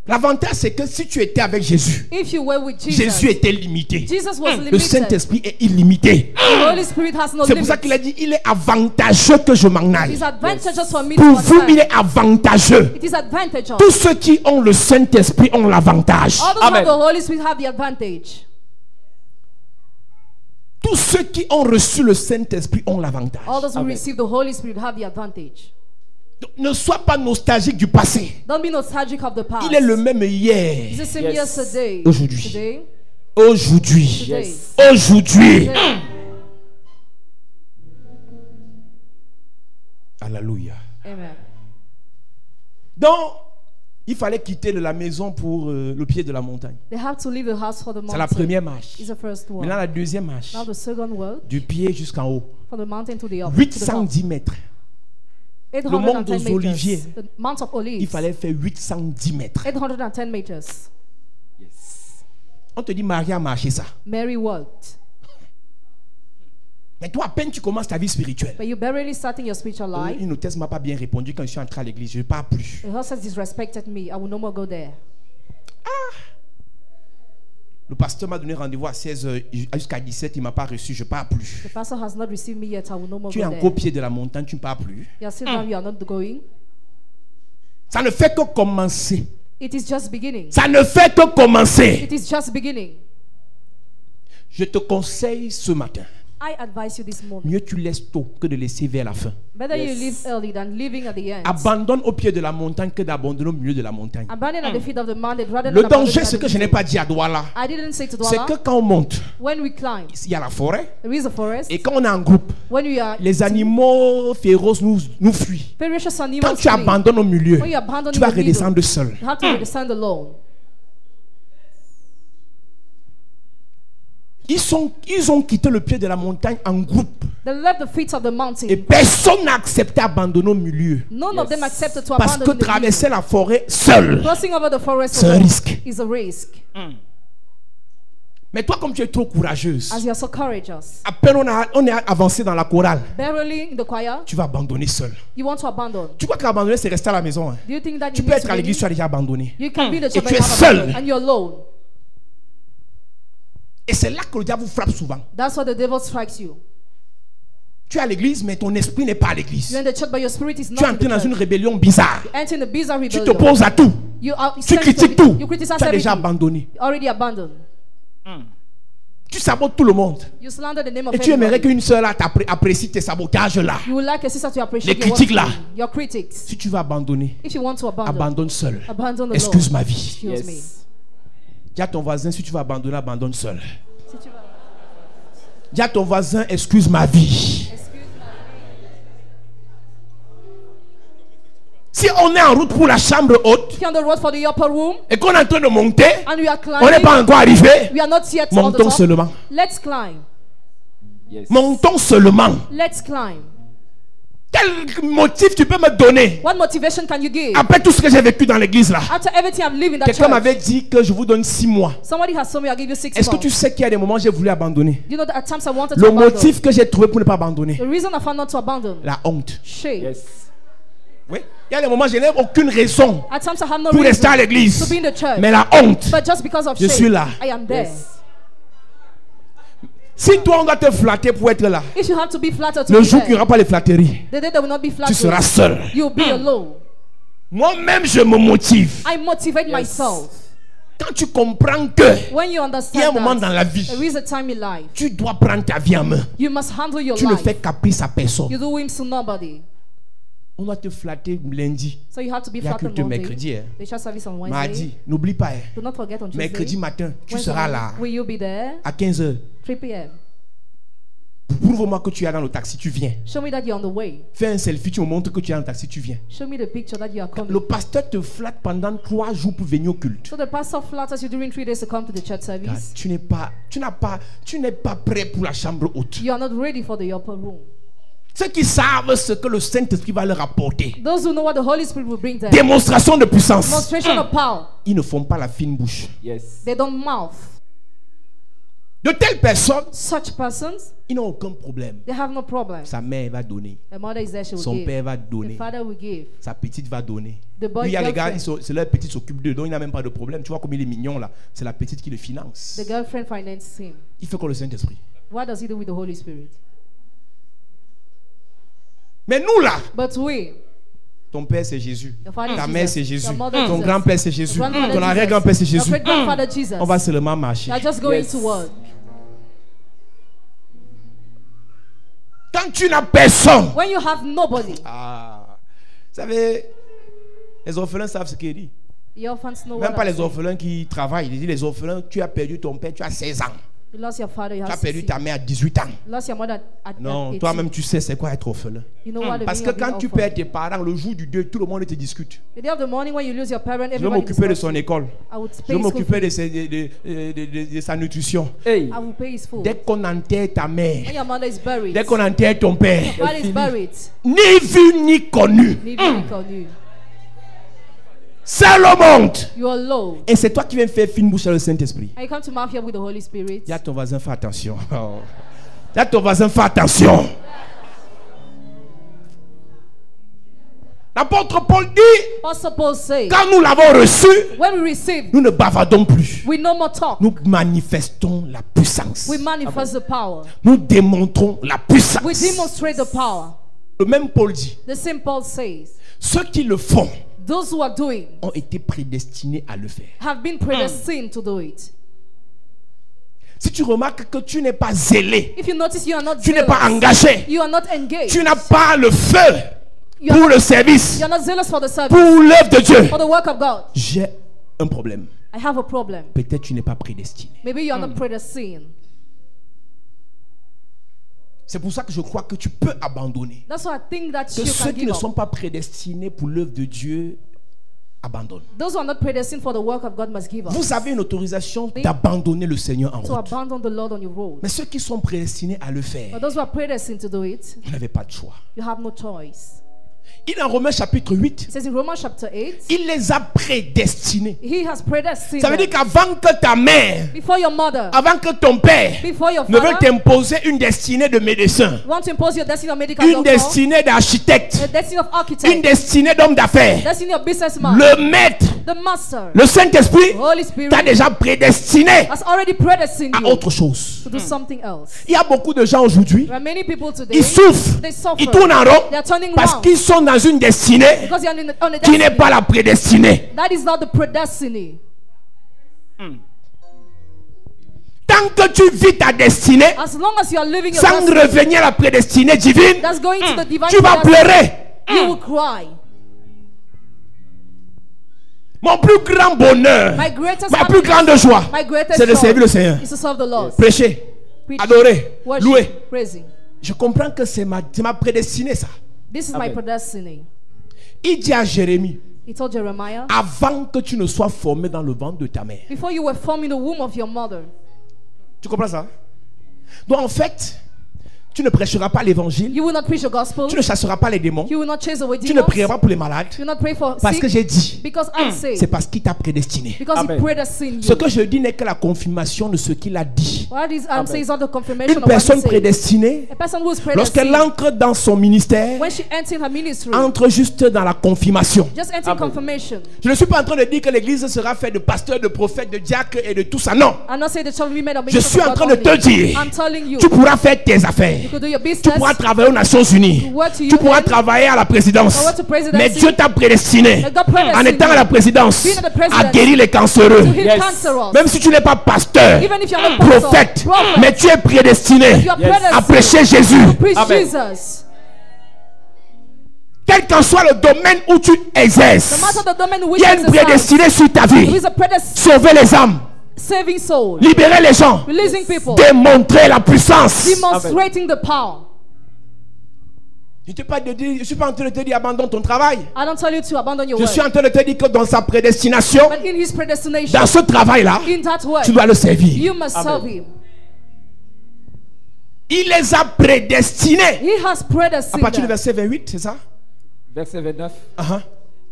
L'avantage, c'est que si tu étais avec Jésus, If you were with Jesus, Jésus était limité. Jesus was Le limited. Saint-Esprit est illimité. The Holy Spirit has no C'est pour ça qu'il a limit. dit, il est avantageux que je m'en aille. It is advantageous for me Pour to vous, il attend. est avantageux. It is advantageous. Tous ceux qui ont le Saint-Esprit ont l'avantage. All those who Amen. have the Holy Spirit have the advantage. Tous ceux qui ont reçu le Saint-Esprit ont l'avantage. All those who Amen. receive the Holy Spirit have the advantage. Donc, ne sois pas nostalgique du passé. Don't be nostalgic of the past. Il est le même hier, It's the same Yes. yesterday. Aujourd'hui. Today. aujourd'hui, Today. Yes. aujourd'hui. Today. Alléluia. Amen. Donc, il fallait quitter de la maison pour le pied de la montagne. They have to leave the house for the C'est la mountain. première marche. It's the first one. Maintenant, la deuxième marche, Now the second one, du pied jusqu'en haut, from the mountain to the up. 810 mètres. 810 mont des meters. Oliviers. The Mount of Olives. Il fallait faire 810 mètres. 810 meters. On te dit, Marie a marché ça. Mary walked. Mais toi, à peine tu commences ta vie spirituelle. But you're barely starting your spiritual life. Une hôtesse ne m'a pas bien répondu quand je suis entré à l'église. Je ne pars plus. The hostess disrespected me. I will no more go there. Le pasteur m'a donné rendez-vous à 16h jusqu'à 17h. Il ne m'a pas reçu. Je ne pars plus. The pastor has not received me yet. I will no more Tu es go encore au there. pied de la montagne. Tu ne pars plus. You are still down. You are not going. Ça ne fait que commencer. It is just beginning. Ça ne fait que commencer. It is just beginning. Je te conseille ce matin. I advise you this morning. Mieux tu laisses tôt que de laisser vers la fin. Better you Yes. leave early than leaving at the end. Abandonne au pied de la montagne que d'abandonner au milieu de la montagne. Abandon at the feet of the mountain rather Le than danger, abandoning c'est at que the je n'ai feet. pas dit à Douala. I didn't say to C'est Douala. que quand on monte, When we climb, il y a la forêt. there is a forest. Et quand on est en groupe, When we are les animaux féroces nous fuient. ferocious animals, Quand tu flee. abandonnes au milieu, When you abandon tu vas in the middle, redescendre seul. you have to descend alone. Ils ont quitté le pied de la montagne en groupe. They left the feet of the Et mountain. personne n'a accepté d'abandonner au milieu. None of them accepted to Parce que abandon the traverser la forêt seul, crossing over the forest c'est un alone risque. is a risk. Mais toi, comme tu es trop courageuse, As you are so courageous, à peine on est avancé dans la chorale, barely in the choir, tu vas abandonner seul. you want to abandon. Tu crois qu'abandonner, c'est rester à la maison. Hein? Do you think that Tu you peux need être to à be l'église, tu as déjà abandonné. You can be in the church tu es and you have seul. abandoned, and you're alone. Et c'est là que le diable vous frappe souvent. That's why the devil strikes you. Tu es à l'église, mais ton esprit n'est pas à l'église. You're in the church, but your spirit is Tu es not in entré the dans une church. rébellion bizarre. Enter in the bizarre Tu rebellion. t'opposes à tout. You Tu stand critiques for- tout. You criticize Tu as déjà everything. abandonné. Already abandoned. Tu sabotes tout le monde. You slander the name of Et tu aimerais everybody. qu'une sœur là apprécie tes sabotages-là. You would like a sister to appreciate Les your critiques work, là. your critics. Si tu veux abandonner, If you want to abandon, abandonne seul. abandon alone. Excuse ma vie. Excuse me. Yes. Dis à ton voisin, si tu veux abandonner, abandonne seul. Si tu vas- Dis à ton voisin, excuse ma vie. Si on est en route pour la chambre haute If you're on the road for the upper room et qu'on est en train de monter, and we are on n'est climbing, pas encore arrivé, we are not yet on the montons top. seulement. Let's climb. Yes. Montons seulement. Let's climb. Quel motif tu peux me donner What motivation can you give? après tout ce que j'ai vécu dans l'église là? After everything I've lived in that Quelqu'un church, m'avait dit que je vous donne 6 mois. somebody has told me I'll give you 6 Est-ce que months. tu sais qu'il y a des moments où j'ai voulu abandonner? You know that at times I wanted to Le abandon. motif que j'ai trouvé pour ne pas abandonner, The reason I found not to abandon, la honte. shame. Yes. Oui. Il y a des moments où je n'ai aucune raison At times I have no pour rester à reason to l'église. be in the church, Mais la honte, but just because of je shame, suis là. I am there. Yes. Si toi on doit te flatter pour être là, If you have to be flattered to le be jour qu'il n'y there, aura pas les flatteries, the day there will not be tu flattery, seras seul. you'll be alone. Moi-même je me motive. I motivate myself. Quand tu comprends que When you il y a un understand moment dans la that vie, there is a time in life, tu dois prendre ta vie en main. you must handle your Tu ne life. fais caprice à personne. You do whims to nobody. On doit te flatter lundi. So you have to be Il y a flattered culte Monday. mercredi. Hein. They shall service on Wednesday. Mardi, n'oublie pas. Hein. Do not forget on Tuesday. Mercredi matin, tu Wednesday seras morning, là will you be there? à 15h. 3 p.m. Prouve-moi que tu es dans le taxi, tu viens. Show me that you're on the way. Fais un selfie, tu me montres que tu es dans le taxi, tu viens. Show me the picture that you are coming. Le pasteur te flatte pendant 3 jours pour venir au culte. So the pastor flatters you during 3 days to come to the church Car service. tu n'es pas prêt pour la chambre haute. You are not ready for the upper room. Ceux qui savent ce que le Saint-Esprit va leur apporter, Those who know what the Holy Spirit will bring them. démonstration de puissance, Demonstration of power. ils ne font pas la fine bouche. Yes. They don't mouth. De telles personnes, Such persons, ils n'ont aucun problème. they have no problem. Sa mère va donner, The mother is there, she will son give. père va The donner, father will give. sa petite va donner. The boy Lui, il y a les gars, girlfriend. c'est leur petite s'occupe d'eux, donc il n'a même pas de problème. Tu vois comme il est mignon là, c'est la petite qui le finance. The girlfriend finances him. Il fait comme le Saint-Esprit. What does he do with the Holy Spirit? Mais nous là, But we, ton père c'est Jésus, your father ta is mère Jesus, c'est Jésus, your mother ton Jesus, grand-père c'est Jésus, your grandfather ton Jesus, arrière-grand-père c'est your Jésus. great-grandfather Jesus. On va seulement marcher. You are just going Yes. to work. Quand tu n'as personne, When you have nobody, vous savez, les orphelins savent ce qu'il dit. the orphans know Même what pas I'm les saying. orphelins qui travaillent. Il dit les orphelins, tu as perdu ton père, tu as 16 ans. You lost your father, you Tu as have perdu 16. ta mère à 18 ans. You lost your mother at Non, 18. toi-même tu sais c'est quoi être orphelin. You know what the Parce meaning que of being quand tu orphan. perds tes parents, le jour du deuil, tout le monde te discute. The day of the morning when you lose your parent, Je vais everybody m'occuper de discusses son you. école. I would Je pay vais his school m'occuper fees. de sa nutrition. Hey. I will pay his food. Dès qu'on enterre ta When mère, your mother is buried, dès qu'on enterre ton père, your father is buried, ni vu ni connu, need to be on you. seul au monde. You are alone. Et c'est toi qui viens faire fine bouche à le Saint-Esprit. And you come to mouth here with the Holy Spirit. Dis à ton voisin, fais attention. Dis à ton voisin, fais attention. L'apôtre Paul dit, Apostle Paul says, quand nous l'avons reçu, when we receive, nous ne bavardons plus. we no more talk. Nous manifestons la puissance. We manifest the power. Nous démontrons la We puissance. demonstrate the power. Le même Paul dit, The same Paul says, ceux qui le font those who are doing ont été prédestinés à le faire. have been predestined to do it. Si tu remarques que tu n'es pas zélé, If you notice you are not tu n'es zealous, pas engagé, you are not engaged, tu n'as pas le feu you are pour not, le service, you are not zealous for the service, pour l'œuvre de Dieu, for the work of God, j'ai un problème. I have a problem. Peut-être tu n'es pas prédestiné. Maybe you are not predestined. C'est pour ça que je crois que tu peux abandonner. That's why I think that Que you ceux can qui give ne up. sont pas prédestinés pour l'œuvre de Dieu abandonnent. Those who are not predestined for the work of God must give up. Vous avez une autorisation d'abandonner le Seigneur en To route. abandon the Lord on your road. Mais ceux qui sont prédestinés à le But faire, those who are predestined to do it, vous n'avez pas de choix. you have no choice. Il est en Romains chapitre 8, It says in Romans chapter 8, il les a prédestinés. He has predestined Ça veut dire them. qu'avant que ta mère, Before your mother, avant que ton père before your ne veuille father, t'imposer une destinée de médecin, want to impose your destiny of medical une doctor, destinée d'architecte, a destiny of une architect, destinée d'homme d'affaires, destiny of businessman, le maître, the master, le Saint-Esprit Holy Spirit t'a déjà prédestiné has already predestined à you autre chose. to do something else. Il y a beaucoup de gens aujourd'hui, There are many people today, ils souffrent, they suffer, ils tournent en rond they are turning parce round qu'ils sont dans une destinée because they are on a qui n'est destiny. pas la prédestinée. That is not the predestiny. Tant que tu vis ta destinée As long as you are living your sans destiny, revenir à la prédestinée divine, that's going to the divine tu vas predestination, pleurer. you will cry. Mon plus grand bonheur, My greatest ma plus happiness, grande joie, my greatest c'est de joy servir le Seigneur. is to serve the Lord. Prêcher, Preach, adorer, worship, louer. praising. Je comprends que c'est ma prédestinée ça. This is my Amen. predestiny. Il dit à Jérémie, He told Jeremiah, avant que tu ne sois formé dans le ventre de ta mère. before you were formed in the womb of your mother. Tu comprends ça? Donc en fait, tu ne prêcheras pas l'évangile, You will not preach the gospel. tu ne chasseras pas les démons, You will not chase away tu ne demons. prieras pas pour les malades, You will not pray for parce que sick. j'ai dit, Because I say, c'est parce qu'il t'a prédestiné. because Amen. He predestined Ce you. que je dis n'est que la confirmation de ce qu'il a dit. What is saying is not the confirmation Une of what He personne said. prédestinée, A person who is lorsqu'elle predestined, entre dans son ministère, when she enters her ministry, entre juste dans la confirmation. just enter Amen. confirmation. Je ne suis pas en train de dire que l'église sera faite de pasteurs, de prophètes, de diacres et de tout ça. Non. I'm not saying the church will be made of Je suis en train de te dire, I'm telling you, tu pourras faire tes affaires. You could do your Tu business. pourras travailler aux Nations Unies. Work to Tu pourras UN. travailler à la présidence. Or work to presidency. Mais Dieu t'a prédestiné, But God predestined en étant à la présidence, being at the à presidency, guérir les cancéreux. to heal Yes. cancerous. Même si tu n'es pas pasteur, Even if you're not pastor, prophète, prophet, mais tu es prédestiné you are Yes. à predestined prêcher Jésus. to preach Amen. Jesus. Quel qu'en soit le domaine où tu No exerces, matter the domain in il which y a you une exercise, prédestinée sur ta there vie. is a predestined Sauver les âmes, saving soul, libérer les gens, releasing people, démontrer la puissance. demonstrating the power. Je ne suis pas en train de te dire abandonne ton travail. I don't tell you to abandon your Je work, suis en train de te dire que dans sa prédestination, but in His predestination, dans ce travail-là, in that work, tu dois le servir. you must serve Him. Il les a prédestinés. He has À partir du predestined. verset 28, c'est ça? Verset 29. Uh-huh.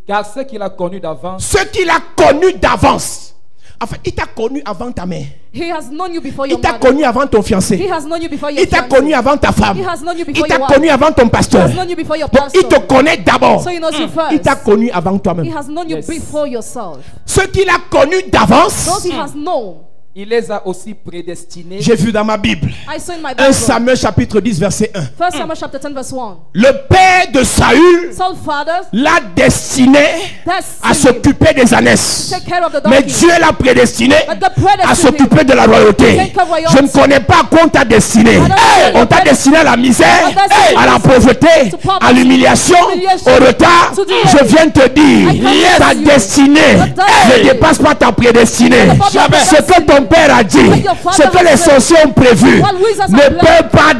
Car ce qu'il a connu d'avance, Ce qu'il a connu d'avance. Enfin, il t'a connu avant ta mère. He has known you before your Il t'a mother. connu avant ton He fiancé. has known you before your Il t'a fiancé. connu avant ta femme. He has known you Il before t'a your connu wife. avant ton He pasteur. has known you before your Donc, il te pastor. connaît d'abord. So he knows you Il t'a first. connu avant He toi-même. has known you Yes. before yourself. Ce qu'il a connu d'avance, Those he has known, il les a aussi prédestinés j'ai vu dans ma Bible. I saw in my 1 Bible. Samuel chapitre 10 verset 1. 1 Samuel chapter 10 verse 1. Le père de Saül Saul father, l'a destiné à s'occuper des ânesses. take care of the Mais donkey. Dieu l'a prédestiné But God à predestined s'occuper him. de la royauté. Take care of Je ne royalty. connais pas qu'on t'a destiné. On t'a destiné à la misère, à la pauvreté, à l'humiliation, au retard. Je viens de te dire, ta destinée ne dépasse pas ta prédestinée. Ce que ton père a dit, ce que les sorciers ont prévu, ne peut pas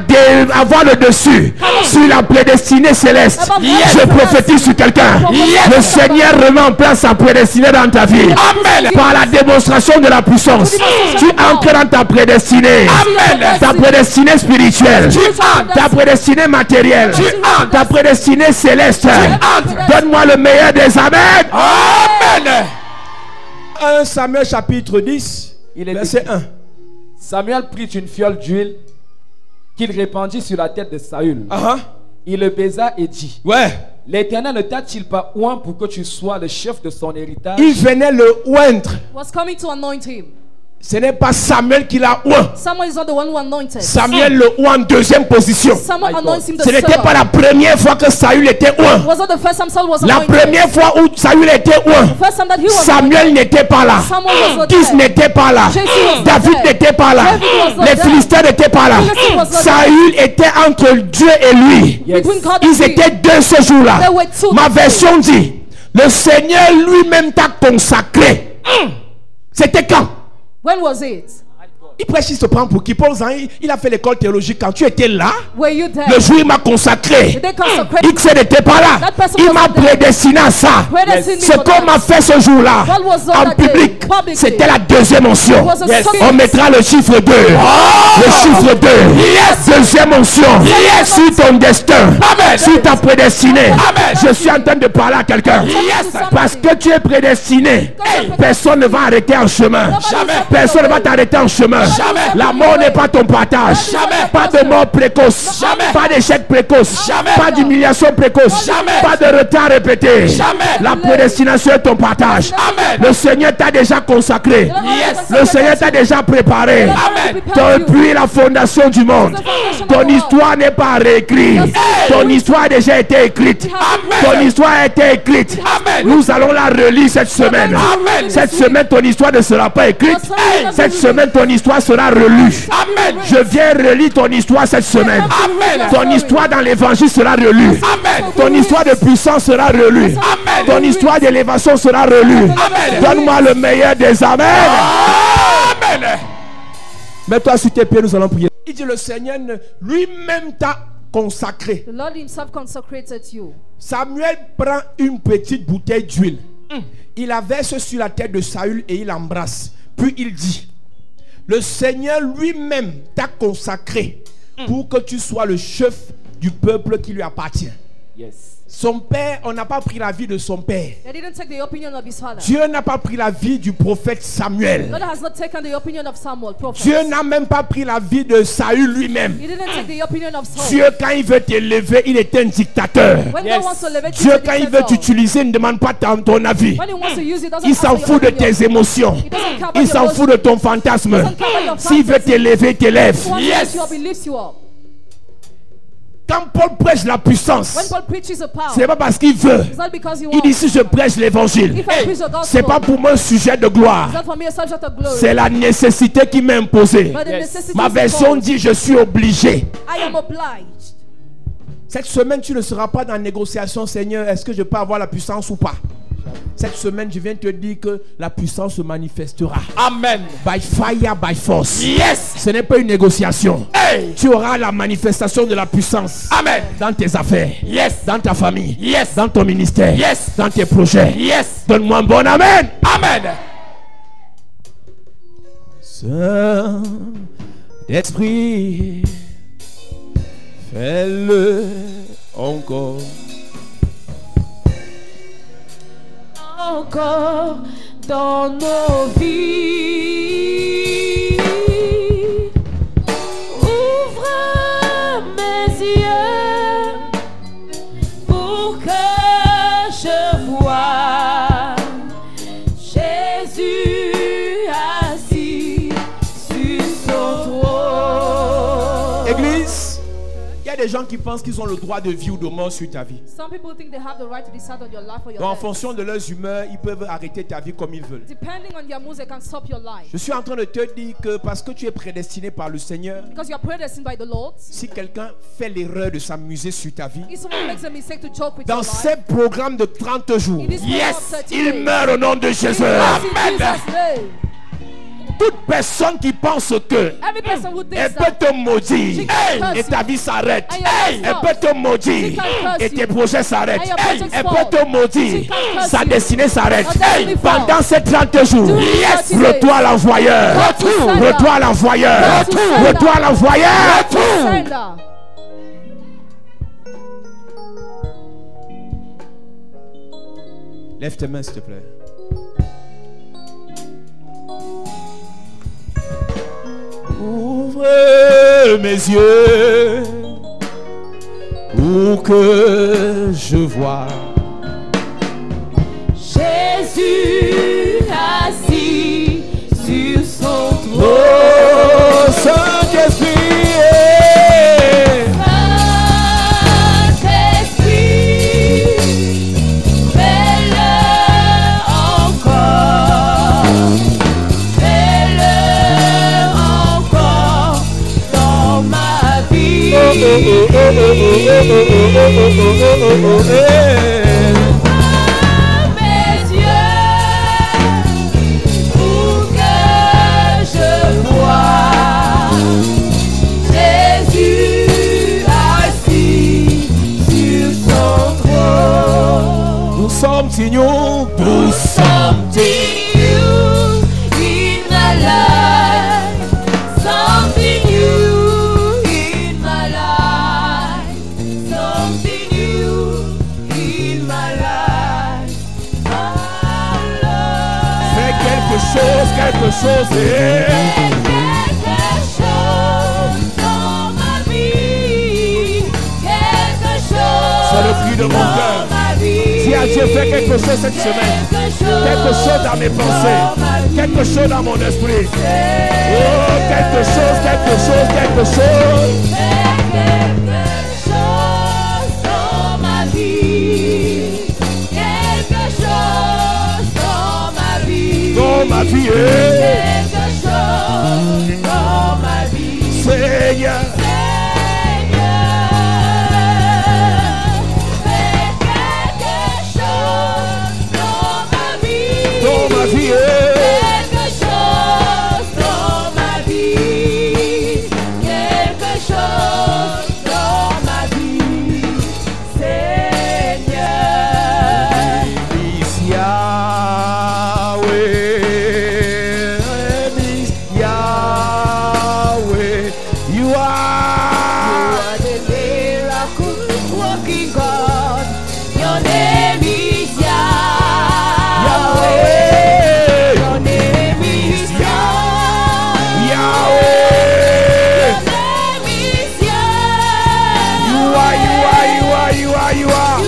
avoir le dessus sur la prédestinée céleste. Je prophétise sur quelqu'un. Le Seigneur remet en place sa prédestinée dans ta vie. Amen. Par la démonstration de la puissance, tu entres dans ta prédestinée. Amen. Ta prédestinée spirituelle, ta prédestinée matérielle, ta prédestinée céleste. Donne-moi le meilleur des amen. Amen. 1 Samuel chapitre 10, Il est verset écrit, 1. Samuel prit une fiole d'huile qu'il répandit sur la tête de Saül. Uh-huh. Il le baisa et dit, Ouais. l'Éternel ne t'a-t-il pas oint pour que tu sois le chef de son héritage? Il venait le oindre. Was coming to anoint him. Ce n'est pas Samuel qui l'a oint. Samuel is not the one who anointed. Samuel le oint en deuxième position. Samuel anoints him the Ce n'était pas second. la première fois que Saül était oint. Was not the first time Saul was La anointed. première fois où Saül était oint, First time that he was Samuel n'était pas là. Samuel was not Kis there. n'était pas là. Jesse was not David there. n'était pas là. David was not Les there. Philistins n'étaient pas là. Philistine was not Saül était entre Dieu et lui. Yes. Between God and Ils him. étaient deux ce jour-là. There were two Ma that day. version dit, le Seigneur lui-même t'a consacré. C'était quand? When was it? Il prêche, il se prend pour qui? Paul Zan, il a fait l'école théologique. Quand tu étais là, Were you there? le jour il m'a consacré. Did they consecrate? X n'était pas là. That person Il was m'a not there. prédestiné à ça. Predestined me Ce for qu'on that. m'a fait ce jour-là, What was on en that day? public, Publicly. c'était la deuxième onction. Was a second. On mettra le chiffre 2. Le chiffre 2. Deuxième onction. Sur ton destin. Sur ta prédestinée. Je suis en train de parler à quelqu'un. Parce que tu es prédestiné, personne ne va arrêter en chemin. Personne ne va t'arrêter en chemin. La mort n'est pas ton partage. Pas de mort précoce. Pas d'échec précoce. Pas d'humiliation précoce. Pas de retard répété. La prédestination est ton partage. Le Seigneur t'a déjà consacré. Le Seigneur t'a déjà préparé. Depuis la fondation du monde, ton histoire n'est pas réécrite. Ton histoire a déjà été écrite. Ton histoire a été écrite. Nous allons la relire cette semaine. Cette semaine, ton histoire ne sera pas écrite. Cette semaine, ton histoire sera relue. Je viens relire ton histoire cette semaine. Ton histoire dans l'évangile sera relue. Ton histoire de puissance sera relue. Ton histoire d'élévation sera relue. Donne-moi le meilleur des amen. Mets-toi sur tes pieds, nous allons prier. Il dit le Seigneur lui-même t'a consacré. The Lord himself consecrated you. Samuel prend une petite bouteille d'huile. Il la verse sur la tête de Saül et il l'embrasse. Puis il dit, le Seigneur lui-même t'a consacré pour que tu sois le chef du peuple qui lui appartient. Yes. Son père, on n'a pas pris la vie de son père. They didn't take the opinion of his father. Dieu n'a pas pris la vie du prophète Samuel. God has not taken the opinion of Samuel, prophet. Dieu n'a même pas pris la vie de Saül lui-même. He didn't take the opinion of Saul. Dieu, quand il veut t'élever, il est un dictateur. When Yes. God wants to elevate you, Dieu, he's a quand il veut dictator. t'utiliser, il ne demande pas ton avis. When he wants to use you, doesn't Il ask s'en for fout de your opinion. tes émotions. He doesn't care about Il your s'en emotions. fout de ton fantasme. Doesn't care about your S'il veut fantasy. t'élever, il t'élève. He wants to lift you up, he lifts you up. Quand Paul prêche la puissance, When Paul preaches a power, ce n'est pas parce qu'il veut. it's not because he Il wants. dit si je prêche l'évangile, If I preach the c'est gospel, pas pour moi un sujet de gloire. it's not for me a subject of glory. C'est la nécessité qui m'est imposée. But the necessity Ma is version imposed. dit je suis obligé. I am obliged. Cette semaine, tu ne seras pas dans la négociation, Seigneur, est-ce que je peux avoir la puissance ou pas? Cette semaine, je viens te dire que la puissance se manifestera. Amen. By fire, by force. Yes. Ce n'est pas une négociation. Hey. Tu auras la manifestation de la puissance. Amen. Dans tes affaires. Yes. Dans ta famille. Yes. Dans ton ministère. Yes. Dans tes projets. Yes. Donne-moi un bon amen. Amen. Saint-Esprit, fais-le encore. Encore dans nos vies, ouvre mes yeux pour que je voie Jésus assis sur son trône. Église, il y a des gens qui pensent qu'ils ont le droit de vie ou de mort sur ta vie. Some people think they have the right to decide on your life or your Donc, en death. fonction de leurs humeurs, ils peuvent arrêter ta vie comme ils veulent. Depending on your moods, they can stop your life. Je suis en train de te dire que parce que tu es prédestiné par le Seigneur, Because you are predestined by the Lord. si quelqu'un fait l'erreur de s'amuser sur ta vie, If someone makes a mistake to joke with dans your life, ces programmes de 30 jours, in this program of 30 il days, meurt au nom de Jésus. in Jesus' name. Toute personne qui pense que Every person who elle thinks peut that te maudire she can curse et ta you, vie s'arrête, and your life elle stops. peut te maudire She can curse et tes you, projets s'arrêtent, and your projects elle fall. peut te maudire, She can curse sa you. destinée s'arrête. Your destiny falls. Pendant ces 30 jours, During the 30 days, retour à l'envoyeur, go to sender. retour à l'envoyeur, Go to sender. retour à l'envoyeur. Surrender. Lève tes mains s'il te plaît. Ouvre mes yeux pour que je vois Jésus assis sur son trône. oh Saint-Esprit. Saint-Esprit, fais-le encore, fais-le encore dans ma vie. Mes yeux pour que je vois Jésus assis sur son trône. Nous sommes signaux, nous sommes Something new in my life. Something new in my life. Something new in my life. Oh Lord. Fais quelque chose, quelque chose. Quelque chose dans ma vie. Quelque chose C'est le cri de mon cœur. dans ma vie. Si à Dieu fait quelque chose cette semaine, quelque chose dans mes pensées, quelque chose dans mon esprit. Oh, quelque chose, quelque chose, quelque chose. Quelque chose dans ma vie. Quelque chose dans ma vie. Dans ma vie, Quelque chose dans ma vie. Seigneur. Fais quelque chose dans ma vie. Dans ma vie, Quelque chose dans ma vie. Quelque chose dans ma vie. Seigneur. Is Yahweh, is Yahweh. You are The miracle working God. Your name is Yahweh. Yahweh. Your name is Yahweh. Yahweh. Your name is Yahweh. You are, you are, you are, you are, you are.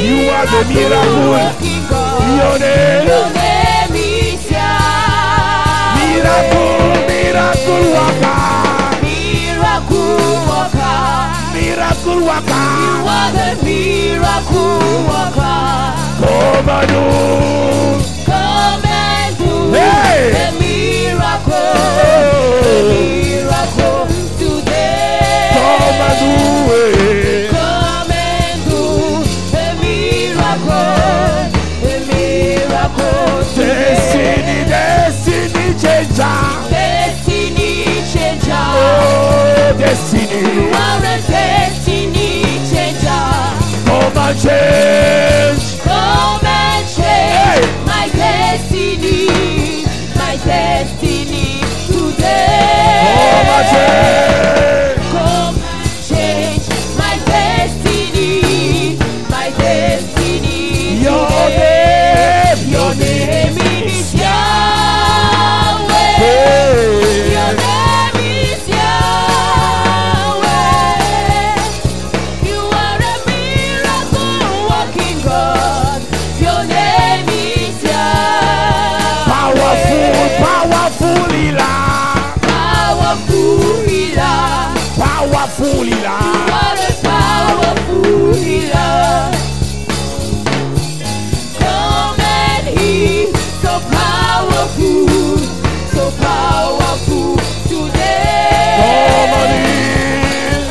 You are the miracle working God. Your name. Your name is Yahweh. Miracle, miracle worker. Miracle worker. Miracle worker. You are the miracle worker. Come and do. Come and do Hey. a miracle today. Come and do it. Come and do a miracle today. Destiny changer. Destiny changer. Oh, You destiny. are a destiny changer. Come and change. Come and change Hey. my destiny today. Come and change. Come and change my destiny Your today. name. Your name is Yahweh. Hey. Your name is Yahweh. You are a miracle working God. Your name is Yahweh. Powerful healer. Powerful healer. Powerful healer. You are a powerful healer. Come and heal. So powerful today. Come and heal.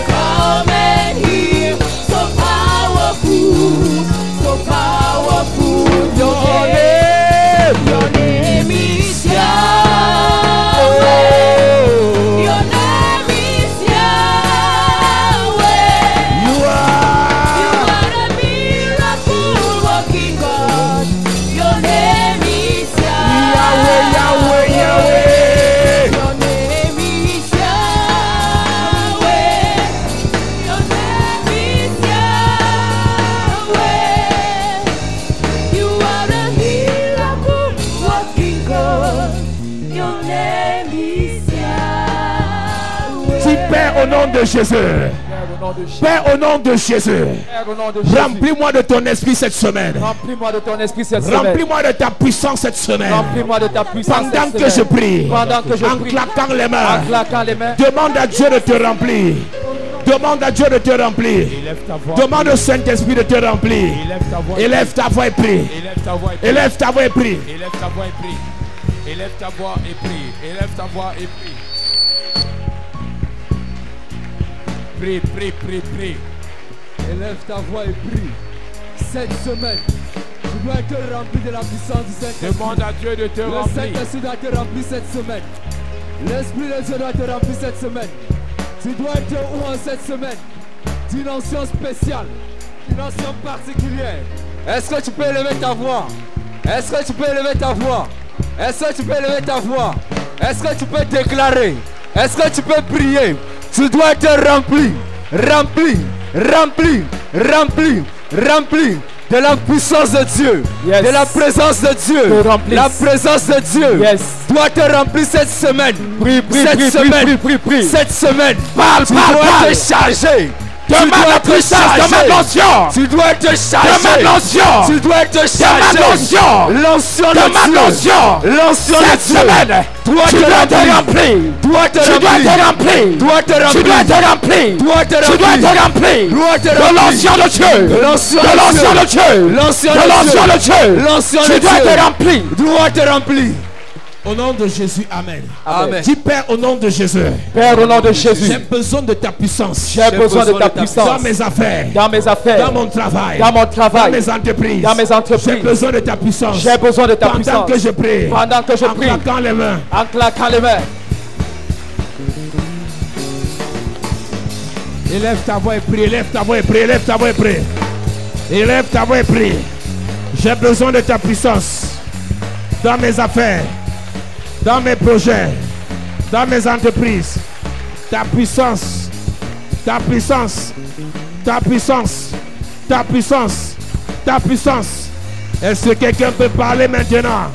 Come and heal. So powerful Your today. name. Your name is Yahweh. Your name is Yahweh. You You are. are a miracle working God. Your name is Yahweh, Yahweh. Yahweh, Yahweh. Your name is Yahweh. Your name is Yahweh. You are a miracle working God. Your name is Yahweh. Si Père au nom de Jésus. Père, au nom de Jésus. Père au nom de Jésus. Père, au nom de Jésus. Remplis-moi de ton esprit cette semaine. Remplis-moi de ton esprit cette semaine. Remplis-moi de ta puissance cette semaine. Remplis-moi de ta puissance Pendant cette que je semaine. prie. Pendant que je En prie. claquant les En mains. claquant les mains. Demande à Dieu de te remplir. Demande à Dieu de te remplir. Demande au Saint-Esprit de te remplir. Élève ta voix et prie. Élève ta voix et prie. Élève ta voix et prie. Élève ta voix et prie. Élève ta voix et prie. Élève ta voix et prie. Prie, prie, prie, prie. Élève ta voix et prie. Cette semaine, tu dois être rempli de la puissance du Saint-Esprit. Demande à Dieu de te Le remplir. Saint-Esprit doit être rempli cette semaine. L'Esprit de Dieu doit être rempli cette semaine. Tu dois être où en cette semaine? D'une onction spéciale, d'une onction particulière. Est-ce que tu peux élever ta voix? Est-ce que tu peux élever ta voix? Est-ce que tu peux élever ta voix? Est-ce que tu peux déclarer? Est-ce que tu peux prier? Tu dois être rempli, rempli, rempli, rempli, rempli de la puissance de Dieu, Yes. de la présence de Dieu. Te remplisse. La présence de Dieu Yes. doit te remplir cette semaine. Prie, prie, Cette prie, semaine. prie, prie, prie. Cette semaine, Parle, tu parle, dois parle. te charger. Demande la puissance, demande l'onction. Tu dois te charger. Demande l'onction. Tu dois te charger. Demande l'onction. L'onction de Demande Dieu. l'onction. L'onction de Cette Dieu. semaine, Dois tu te dois te remplir. remplir. Dois te Tu dois remplir. te remplir. Dois te Tu remplir. dois te remplir. Dois te Tu dois remplir. te remplir. Dois te De remplir. l'onction de Dieu. De l'onction De de l'onction Dieu. de Dieu. L'onction De de l'onction Dieu. de Dieu. L'onction Tu de dois Dieu. te remplir. Dois te remplir. Au nom de Jésus, Amen. Amen. Dis Père, au nom de Jésus, Père, au nom de Jésus. j'ai besoin de ta puissance J'ai besoin de ta dans puissance. mes affaires, Dans mes affaires. dans mon travail, Dans mon travail. dans mes entreprises. Dans mes entreprises. J'ai besoin de ta puissance. J'ai besoin de ta Pendant puissance. que je prie, Pendant que je en prie. claquant les mains. En claquant les mains. Élève ta voix et prie, élève ta voix et prie, élève ta voix et prie. Élève ta voix et prie. J'ai besoin de ta puissance dans mes affaires, dans mes projets, dans mes entreprises. Ta puissance, ta puissance, ta puissance, ta puissance, ta puissance. Est-ce que quelqu'un peut parler maintenant?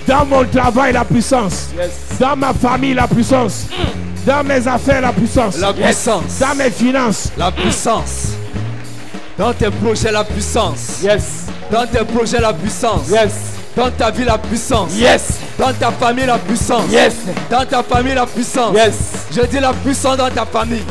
Dans mon travail, la puissance. Dans ma famille, la puissance. Dans mes affaires, la puissance. La puissance. Dans mes finances. La puissance. Dans tes projets, la puissance. Yes. Dans tes projets, la puissance. Yes. Dans ta vie, la puissance. Yes. Dans ta famille, la puissance. Yes. Dans ta famille, la puissance. Yes. Je dis la puissance dans ta famille.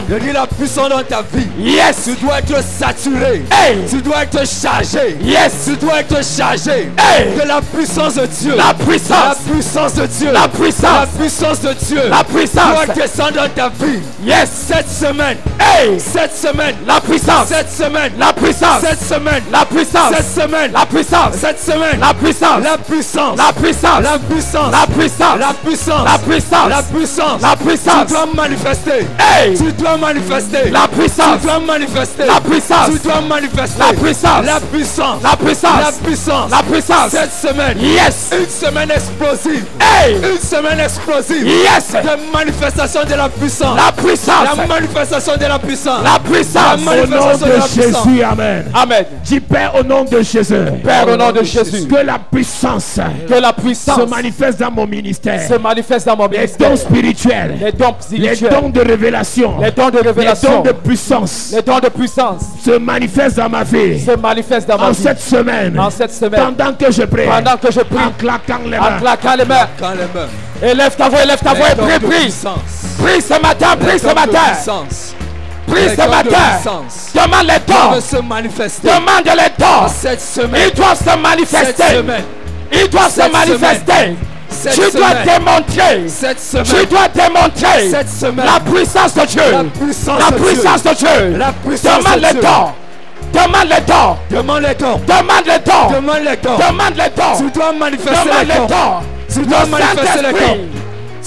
Je dis la puissance dans ta vie. Yes. Tu dois être saturé. Hey. Tu dois être chargé. Yes. Tu dois être chargé. Hey. Que la puissance de Dieu. La puissance. La puissance de Dieu. La puissance. La puissance de Dieu. La puissance. Doit descendre dans ta vie. Yes. Cette semaine. Hey. Cette semaine. La puissance. Cette semaine. La puissance. Cette semaine. La puissance. Cette semaine. La puissance. Cette semaine. La puissance. La puissance. La puissance. La puissance. La puissance. La puissance. La puissance. La puissance. La puissance. Tu dois manifester. Hey. Tu dois manifester. La puissance. Tu dois manifester. La puissance. Tu dois manifester. La puissance. La puissance. La puissance. La puissance. La puissance. Cette semaine. Yes. Une semaine explosive. Hey. Une semaine explosive. Yes. De manifestation de la puissance. La puissance. La manifestation de la puissance. La puissance. La Au nom manifestation de la de puissance. Jésus, Amen. Amen. Dis Père au nom de Jésus. Père, au nom de Jésus, Que la puissance que la puissance se manifeste dans mon ministère. se manifeste dans mon Les ministère. dons spirituels. Les dons Les spirituels. dons de révélation. Les dons de Les révélation. dons de puissance Les dons de puissance se manifestent dans ma vie. se manifestent dans ma En vie. cette semaine. En cette semaine. Pendant que je prie. Pendant que je prie. En claquant les En mains. claquant les mains. Quand les mains. Élève ta voix, élève ta voix et Les dons prie, de prie. puissance. Prie ce matin, prie Les ce dons de matin. puissance. Prie Les ce dons de matin. puissance. Demande les Doivent dons. se manifester. Demande les dons. Cette semaine. Ils doivent se Cette manifester. semaine. Ils doivent se Cette manifester. Cette Tu dois semaine. démontrer. Cette semaine. Tu dois démontrer Cette semaine. la puissance de Dieu. La puissance La de puissance Dieu. de Dieu. La puissance Demande de les Dieu. dons. Demande les dons. Demande les dons. Demande les dons. Demande les dons. Demande les dons. Tu dois manifester Demande les les dons. dons. Tu dois manifester les dons. Saint-Esprit.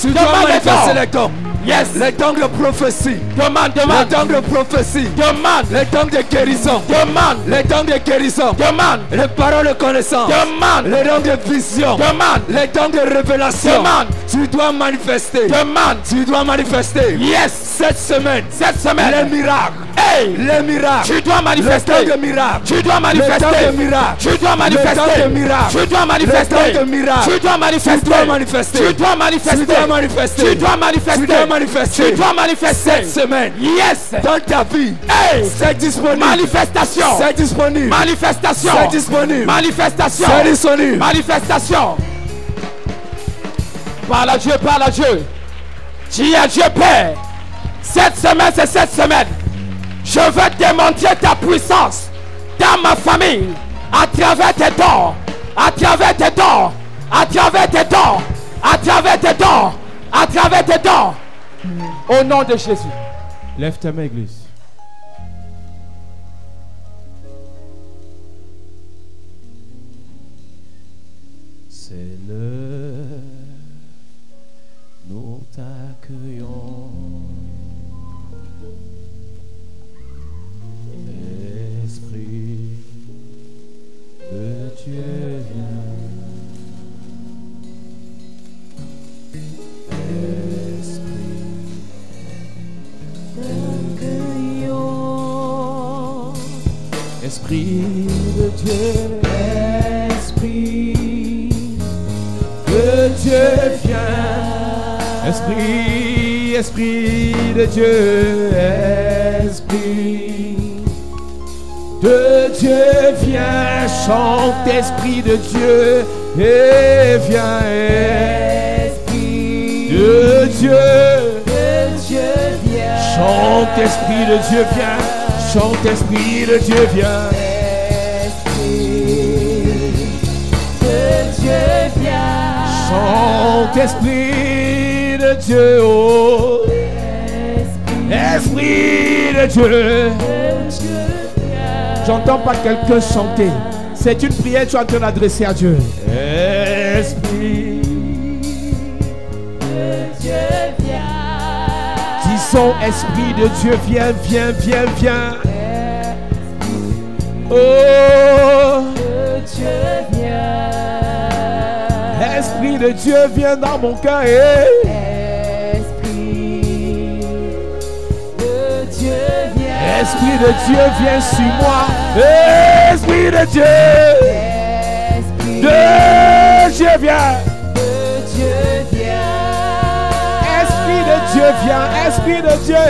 Tu dois Demande les manifester dons. les dons. Yes. Les dons de prophétie. Demande, Les demande. dons de prophétie. Demande. Les dons de guérison. Demande. Les dons de guérison. Demande. Les paroles de connaissance. Demande. Les dons de vision. Demande. Les dons de révélation. Demande. Tu dois manifester. Demande. Tu dois manifester. Yes. Cette semaine. Cette Les semaine. miracles. Hey. Les miracles. Tu dois Le manifester. temps de miracles. Tu dois Le manifester. temps de miracles. Tu dois Le manifester. temps de miracles. Tu dois manifester. Le temps de miracles. Tu dois manifester. Tu dois manifester. Tu dois manifester. Tu dois manifester. Tu dois manifester. Tu dois manifester. Tu dois manifester. Cette semaine. Yes. Dans ta vie. Hey. C'est disponible. Manifestation. C'est disponible. Manifestation. C'est disponible. Manifestation. C'est disponible. Manifestation. Parle à Dieu, parle à Dieu. Dis à Dieu Père. Cette semaine, c'est cette semaine. Je veux démontrer ta puissance dans ma famille. À travers tes dons. À travers tes dons. À travers tes dons. À travers tes dons. À travers tes dons. Au nom de Jésus. Lève ta main, église. C'est l'heure, nous t'accueillons. Esprit de Dieu vient. Esprit de Dieu, Esprit de Dieu viens. Esprit, Esprit de Dieu, Esprit de Dieu viens. Chante, Esprit de Dieu, et viens, Esprit de Dieu viens. Chante, Esprit de Dieu viens. Chante, Esprit de Dieu viens. Chante, Esprit de Dieu, oh. Esprit de Dieu. J'entends pas quelqu'un chanter. C'est une prière que tu es en train d'adresser à Dieu. Esprit de Dieu viens. Disons, Esprit de Dieu viens, viens, viens, viens. Oh, Esprit de Dieu viens dans mon cœur. Esprit de Dieu viens sur moi. Esprit de Dieu. De Dieu viens. Esprit de Dieu viens. Esprit de Dieu.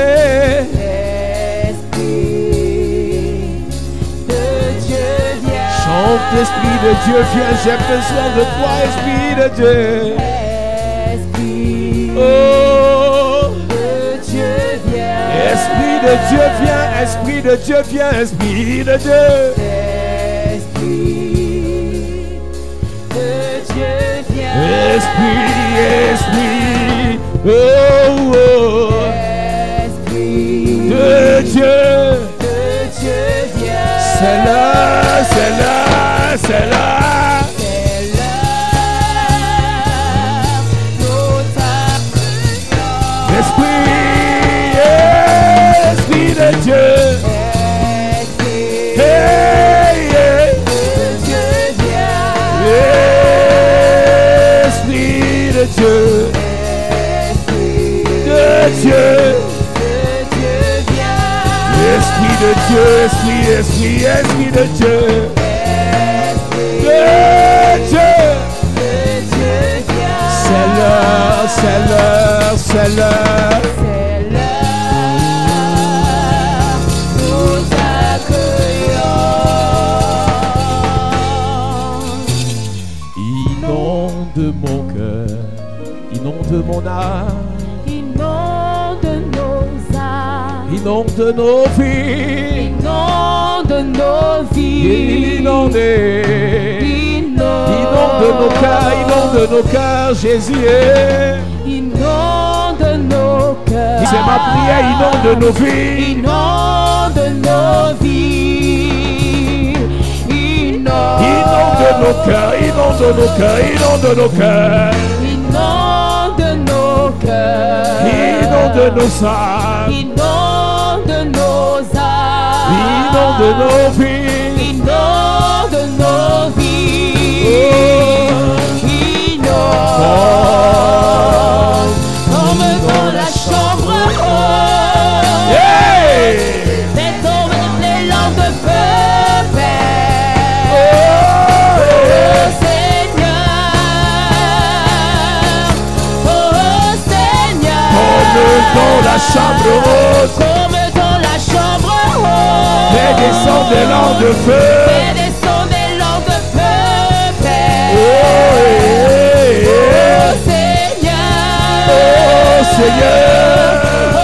Chante, Saint-Esprit de Dieu, viens, j'ai besoin de toi, Esprit de Dieu. Esprit Oh, de Dieu, viens. Esprit de Dieu, viens, Esprit de Dieu, viens, Esprit de Dieu. Esprit de Dieu, viens. Esprit, Esprit, oh, oh. Esprit De Dieu, viens. c'est là, c'est là, c'est là. C'est l'heure, nous t'appelons. Esprit, Esprit de Dieu. Esprit Hey, hey. de Dieu, viens. Esprit de Dieu, Esprit de Dieu. de Dieu, viens. Esprit de Dieu, Esprit, Esprit, Esprit de Dieu. De Dieu. De Dieu, viens. C'est l'heure, c'est l'heure, c'est l'heure. C'est l'heure, nous t'accueillons. Inonde mon cœur, inonde mon âme, Inonde nos âmes, inonde nos vies, inonde nos vies, inonde nos cœurs, Jésus. Inonde nos cœurs. C'est ma prière, inonde nos vies. Inonde nos vies. Inonde nos cœurs, inonde nos cœurs, inonde nos cœurs, Inonde nos cœurs. inonde nos âmes, Inonde nos âmes. inonde nos vies. Inonde nos vies. Inonde. Comme dans la chambre haute. Hey! Fais tomber les langues de feu, Père. Oh, Seigneur. dans la chambre haute, Comme dans la chambre haute. fais descendre des langues de feu. Fais descendre des langues de feu, Père. Oh, Seigneur. Seigneur, Oh,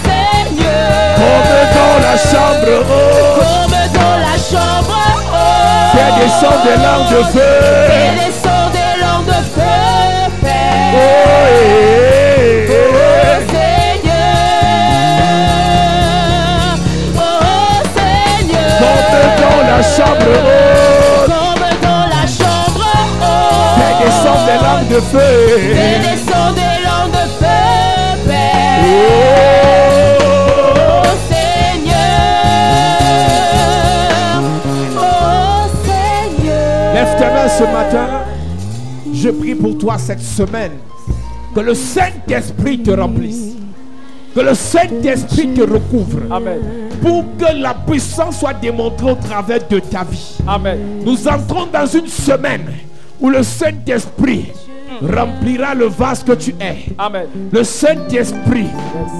Seigneur. comme dans la chambre haute, Comme dans la chambre haute. fais descendre des langues de feu. Fais descendre des langues de feu, Père. Oh, Seigneur. Oh, Seigneur. comme dans la chambre haute, Comme dans la chambre haute. fais descendre des langues de feu. Fais descendre des langues de feu, Père. Oh, Oh, Seigneur. Oh, Seigneur. lève tes mains ce matin. Je prie pour toi cette semaine. Que le Saint-Esprit te remplisse. Que le Saint-Esprit te recouvre. Amen. Pour que la puissance soit démontrée au travers de ta vie. Amen. Nous entrons dans une semaine où le Saint-Esprit remplira le vase que tu es. Amen. Le Saint-Esprit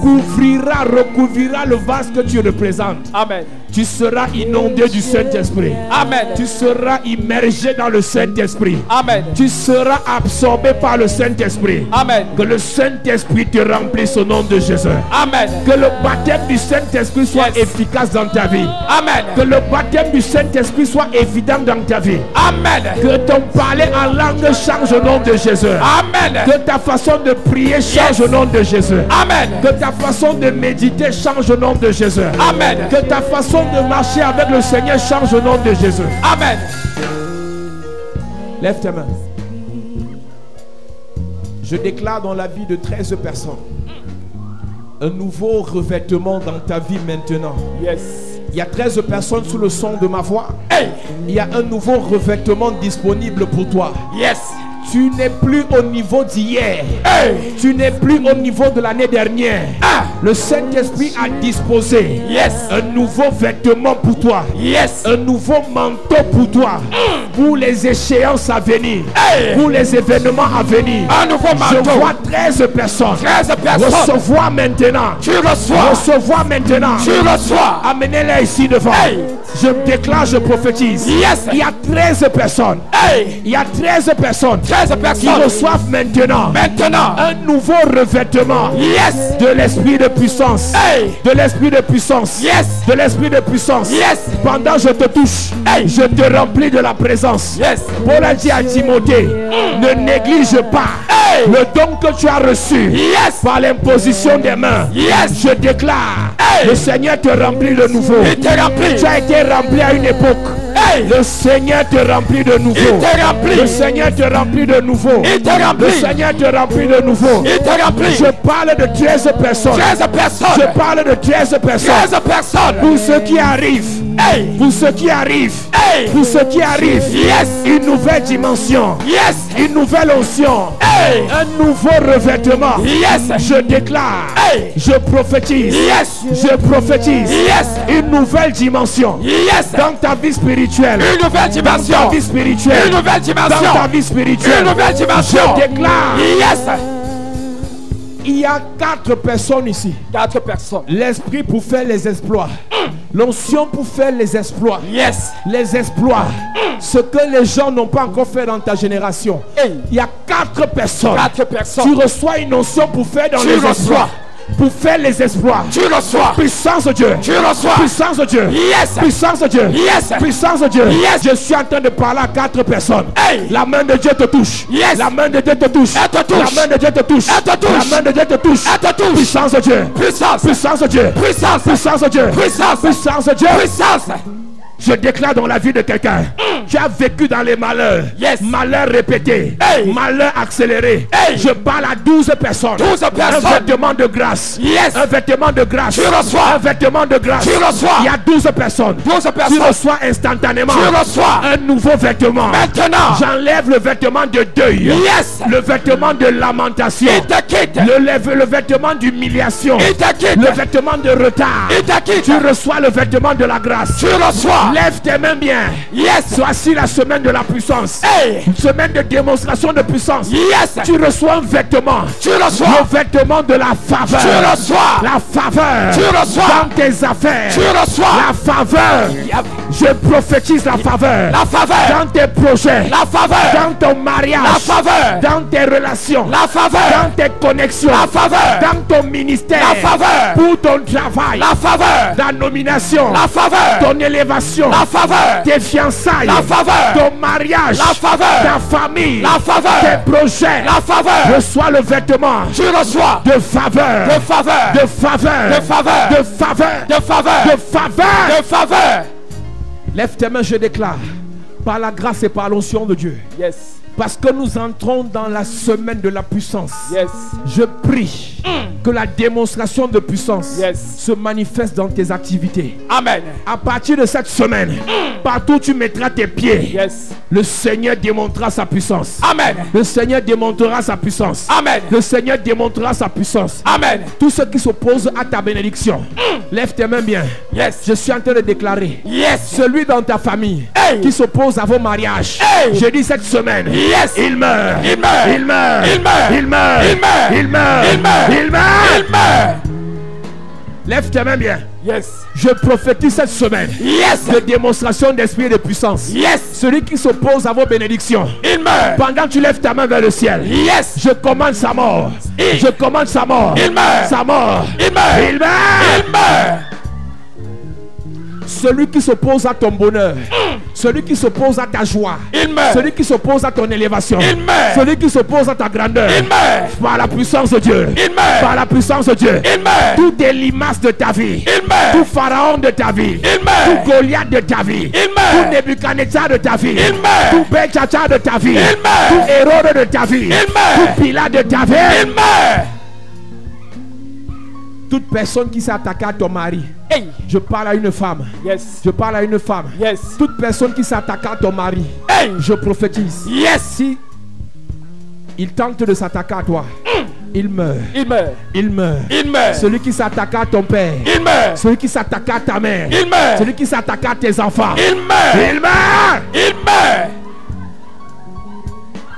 couvrira, recouvrira le vase que tu représentes. Amen. Tu seras inondé du Saint-Esprit. Amen. Tu seras immergé dans le Saint-Esprit. Amen. Tu seras absorbé par le Saint-Esprit. Amen. Que le Saint-Esprit te remplisse au nom de Jésus. Amen. Que le baptême du Saint-Esprit soit Yes. efficace dans ta vie. Amen. Que le baptême du Saint-Esprit soit évident dans ta vie. Amen. Que ton parler en langue change au nom de Jésus. Amen. Que ta façon de prier change au nom de Jésus. Amen. Que ta façon de méditer change au nom de Jésus. Amen. Que ta façon de marcher avec le Seigneur change au nom de Jésus. Amen. Lève tes mains. Je déclare dans la vie de 13 personnes un nouveau revêtement dans ta vie maintenant. Yes. Il y a 13 personnes sous le son de ma voix. Hey. Il y a un nouveau revêtement disponible pour toi. Yes. Tu n'es plus au niveau d'hier. Hey. Tu n'es plus au niveau de l'année dernière. Ah. Le Saint-Esprit a disposé un nouveau vêtement pour toi. Un nouveau manteau pour toi. Pour les échéances à venir. Pour les événements à venir. Je vois 13 personnes. Recevoir maintenant. Recevoir maintenant. Amenez-les ici devant. Je déclare, je prophétise. Il y a 13 personnes. Il y a 13 personnes qui reçoivent maintenant un nouveau revêtement de l'esprit de puissance. De l'esprit de puissance. De l'esprit de puissance. Pendant que je te touche, je te remplis de la présence. Paul a dit à Timothée, ne néglige pas le don que tu as reçu par l'imposition des mains. Je déclare, le Seigneur te remplit de nouveau. Tu as été rempli à une époque. Le Seigneur te remplit de nouveau. Le Seigneur te remplit de nouveau. Le Seigneur te remplit de nouveau. Je parle de 13 personnes. Je parle de 13 personnes. Pour ceux qui arrivent. Pour ceux qui arrivent. Pour ceux qui arrivent. Une nouvelle dimension. Une nouvelle onction. Un nouveau revêtement. Je déclare. Je prophétise. Je prophétise. Une nouvelle dimension. Dans ta vie spirituelle. Une nouvelle dimension. Dans ta vie spirituelle. Une nouvelle dimension. Dans ta vie spirituelle. Une nouvelle dimension. Je déclare. Il y a 4 personnes ici. 4 personnes. L'esprit pour faire les exploits. L'onction pour faire les exploits. Les exploits. Ce que les gens n'ont pas encore fait dans ta génération. Il y a 4 personnes. 4 personnes. Tu reçois une onction pour faire dans les exploits. Pour faire les exploits. Tu reçois. Puissance de Dieu. Tu reçois. Puissance de Dieu. Puissance de Dieu. Puissance de Dieu. Je suis en train de parler à 4 personnes. La main de Dieu te touche. La main de Dieu te touche. La main de Dieu te touche. La main de Dieu te touche. Puissance de Dieu. Puissance de Dieu. Puissance de Dieu. Puissance de Dieu. Je déclare dans la vie de quelqu'un, tu as vécu dans les malheurs, malheurs répétés, malheurs accélérés. Je parle à 12 personnes. Un vêtement de grâce. Un vêtement de grâce. Tu reçois. Un vêtement de grâce. Tu reçois. Il y a 12 personnes. Tu reçois instantanément. Tu reçois un nouveau vêtement. Maintenant, j'enlève le vêtement de deuil. Le vêtement de lamentation. Le vêtement d'humiliation. Le vêtement de retard. Tu reçois le vêtement de la grâce. Tu reçois. Lève tes mains bien. Voici la semaine de la puissance. Une semaine de démonstration de puissance. Tu reçois un vêtement. Tu reçois. Le vêtement de la faveur. Tu reçois. La faveur. Tu reçois. Dans tes affaires. Tu reçois. La faveur. Je prophétise la faveur. La faveur. Dans tes projets. La faveur. Dans ton mariage. La faveur. Dans tes relations. La faveur. Dans tes connexions. La faveur. Dans ton ministère. La faveur. Pour ton travail. La faveur. Ta nomination. La faveur. Ton élévation. La faveur. Tes fiançailles. La faveur. Ton mariage. La faveur. Ta famille. La faveur. Tes projets. La faveur. Reçois le vêtement. Tu reçois. De faveur. De faveur. De faveur. De faveur. De faveur. De faveur. De faveur. De faveur. Lève tes mains, je déclare. Par la grâce et par l'onction de Dieu. Parce que nous entrons dans la semaine de la puissance. Je prie que la démonstration de puissance se manifeste dans tes activités. Amen. À partir de cette semaine, partout où tu mettras tes pieds, le Seigneur démontrera sa puissance. Amen. Le Seigneur démontrera sa puissance. Amen. Le Seigneur démontrera sa puissance. Amen. Tous ceux qui s'opposent à ta bénédiction, lève tes mains bien. Je suis en train de déclarer. Celui dans ta famille qui s'oppose à vos mariages, je dis cette semaine. Il meurt. Il meurt. Il meurt. Il meurt. Il meurt. Il meurt. Il meurt. Il meurt. Il meurt. Il meurt. Lève tes mains bien. Je prophétise cette semaine de démonstration d'esprit et de puissance. Celui qui s'oppose à vos bénédictions, il meurt. Pendant que tu lèves ta main vers le ciel, je commande sa mort. Je commande sa mort. Il meurt. Sa mort. Il meurt. Il meurt. Il meurt. Celui qui s'oppose à ton bonheur, celui qui s'oppose à ta joie, il meurt. Celui qui s'oppose à ton élévation, il meurt. Celui qui s'oppose à ta grandeur, il meurt. Par la puissance de Dieu, il meurt. Par la puissance de Dieu, il meurt. Toutes les limaces de ta vie, il meurt. Tout pharaon de ta vie, il meurt. Tout Goliath de ta vie, il meurt. Tout Nebuchadnezzar de ta vie, il meurt. Tout Belchacha de ta vie, il meurt. Tout Hérode de ta vie, il meurt. Tout Pilate de ta vie, il meurt. Toute personne qui s'est attaquée à ton mari, je parle à une femme. Je parle à une femme. Toute personne qui s'est attaquée à ton mari, je prophétise. Si il tente de s'attaquer à toi, Il meurt. Il meurt. Il meurt. Il meurt. Celui qui s'attaquera à ton père. Il meurt. Celui qui s'attaquera à ta mère. Il meurt. Celui qui s'attaquera à tes enfants. Il meurt. Il meurt. Il meurt.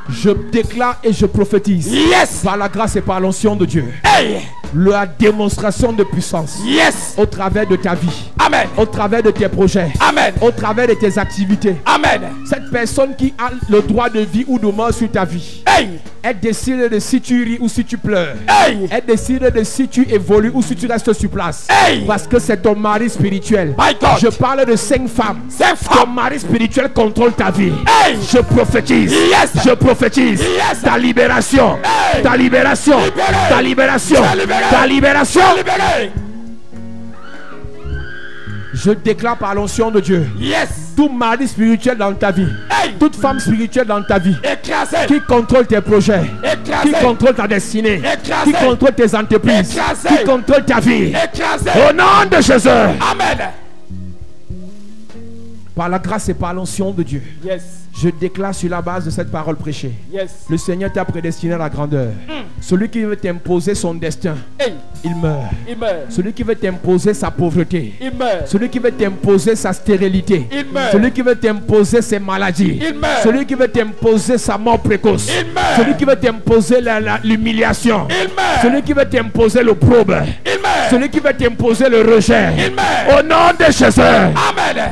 Je déclare et je prophétise. Yes. Par la grâce et par l'onction de Dieu. Hey. La démonstration de puissance. Yes. Au travers de ta vie. Amen. Au travers de tes projets. Amen. Au travers de tes activités. Amen. Cette personne qui a le droit de vie ou de mort sur ta vie. Hey. Elle décide de si tu ris ou si tu pleures. Hey. Elle décide de si tu évolues ou si tu restes sur place. Hey. Parce que c'est ton mari spirituel. My God. Je parle de 5 femmes. 5 Ton femmes. mari spirituel contrôle ta vie. Hey. Je prophétise. Yes. Je prophétise. Yes. Ta libération. Hey. Ta libération. Libéré. Ta libération. Libéré. Ta libération. Libéré. Je déclare par l'onction de Dieu. Yes. Tout mari spirituel dans ta vie. Hey. Toute femme spirituelle dans ta vie. Écrasé. Qui contrôle tes projets. Écrasé. Qui contrôle ta destinée. Écrasé. Qui contrôle tes entreprises. Écrasé. Qui contrôle ta vie. Écrasé. Au nom de Jésus. Amen. Par la grâce et par l'onction de Dieu. Yes. Je déclare sur la base de cette parole prêchée. Yes. Le Seigneur t'a prédestiné à la grandeur. Celui qui veut t'imposer son destin, Hey. il meurt. Il meurt. Celui qui veut t'imposer sa pauvreté. Il meurt. Celui qui veut t'imposer sa stérilité. Il meurt. Celui qui veut t'imposer ses maladies. Il meurt. Celui qui veut t'imposer sa mort précoce. Il meurt. Celui qui veut t'imposer l'humiliation. Il meurt. Celui qui veut t'imposer le probe. Il meurt. Celui qui veut t'imposer le rejet. Il meurt. Au nom de Jésus. Amen.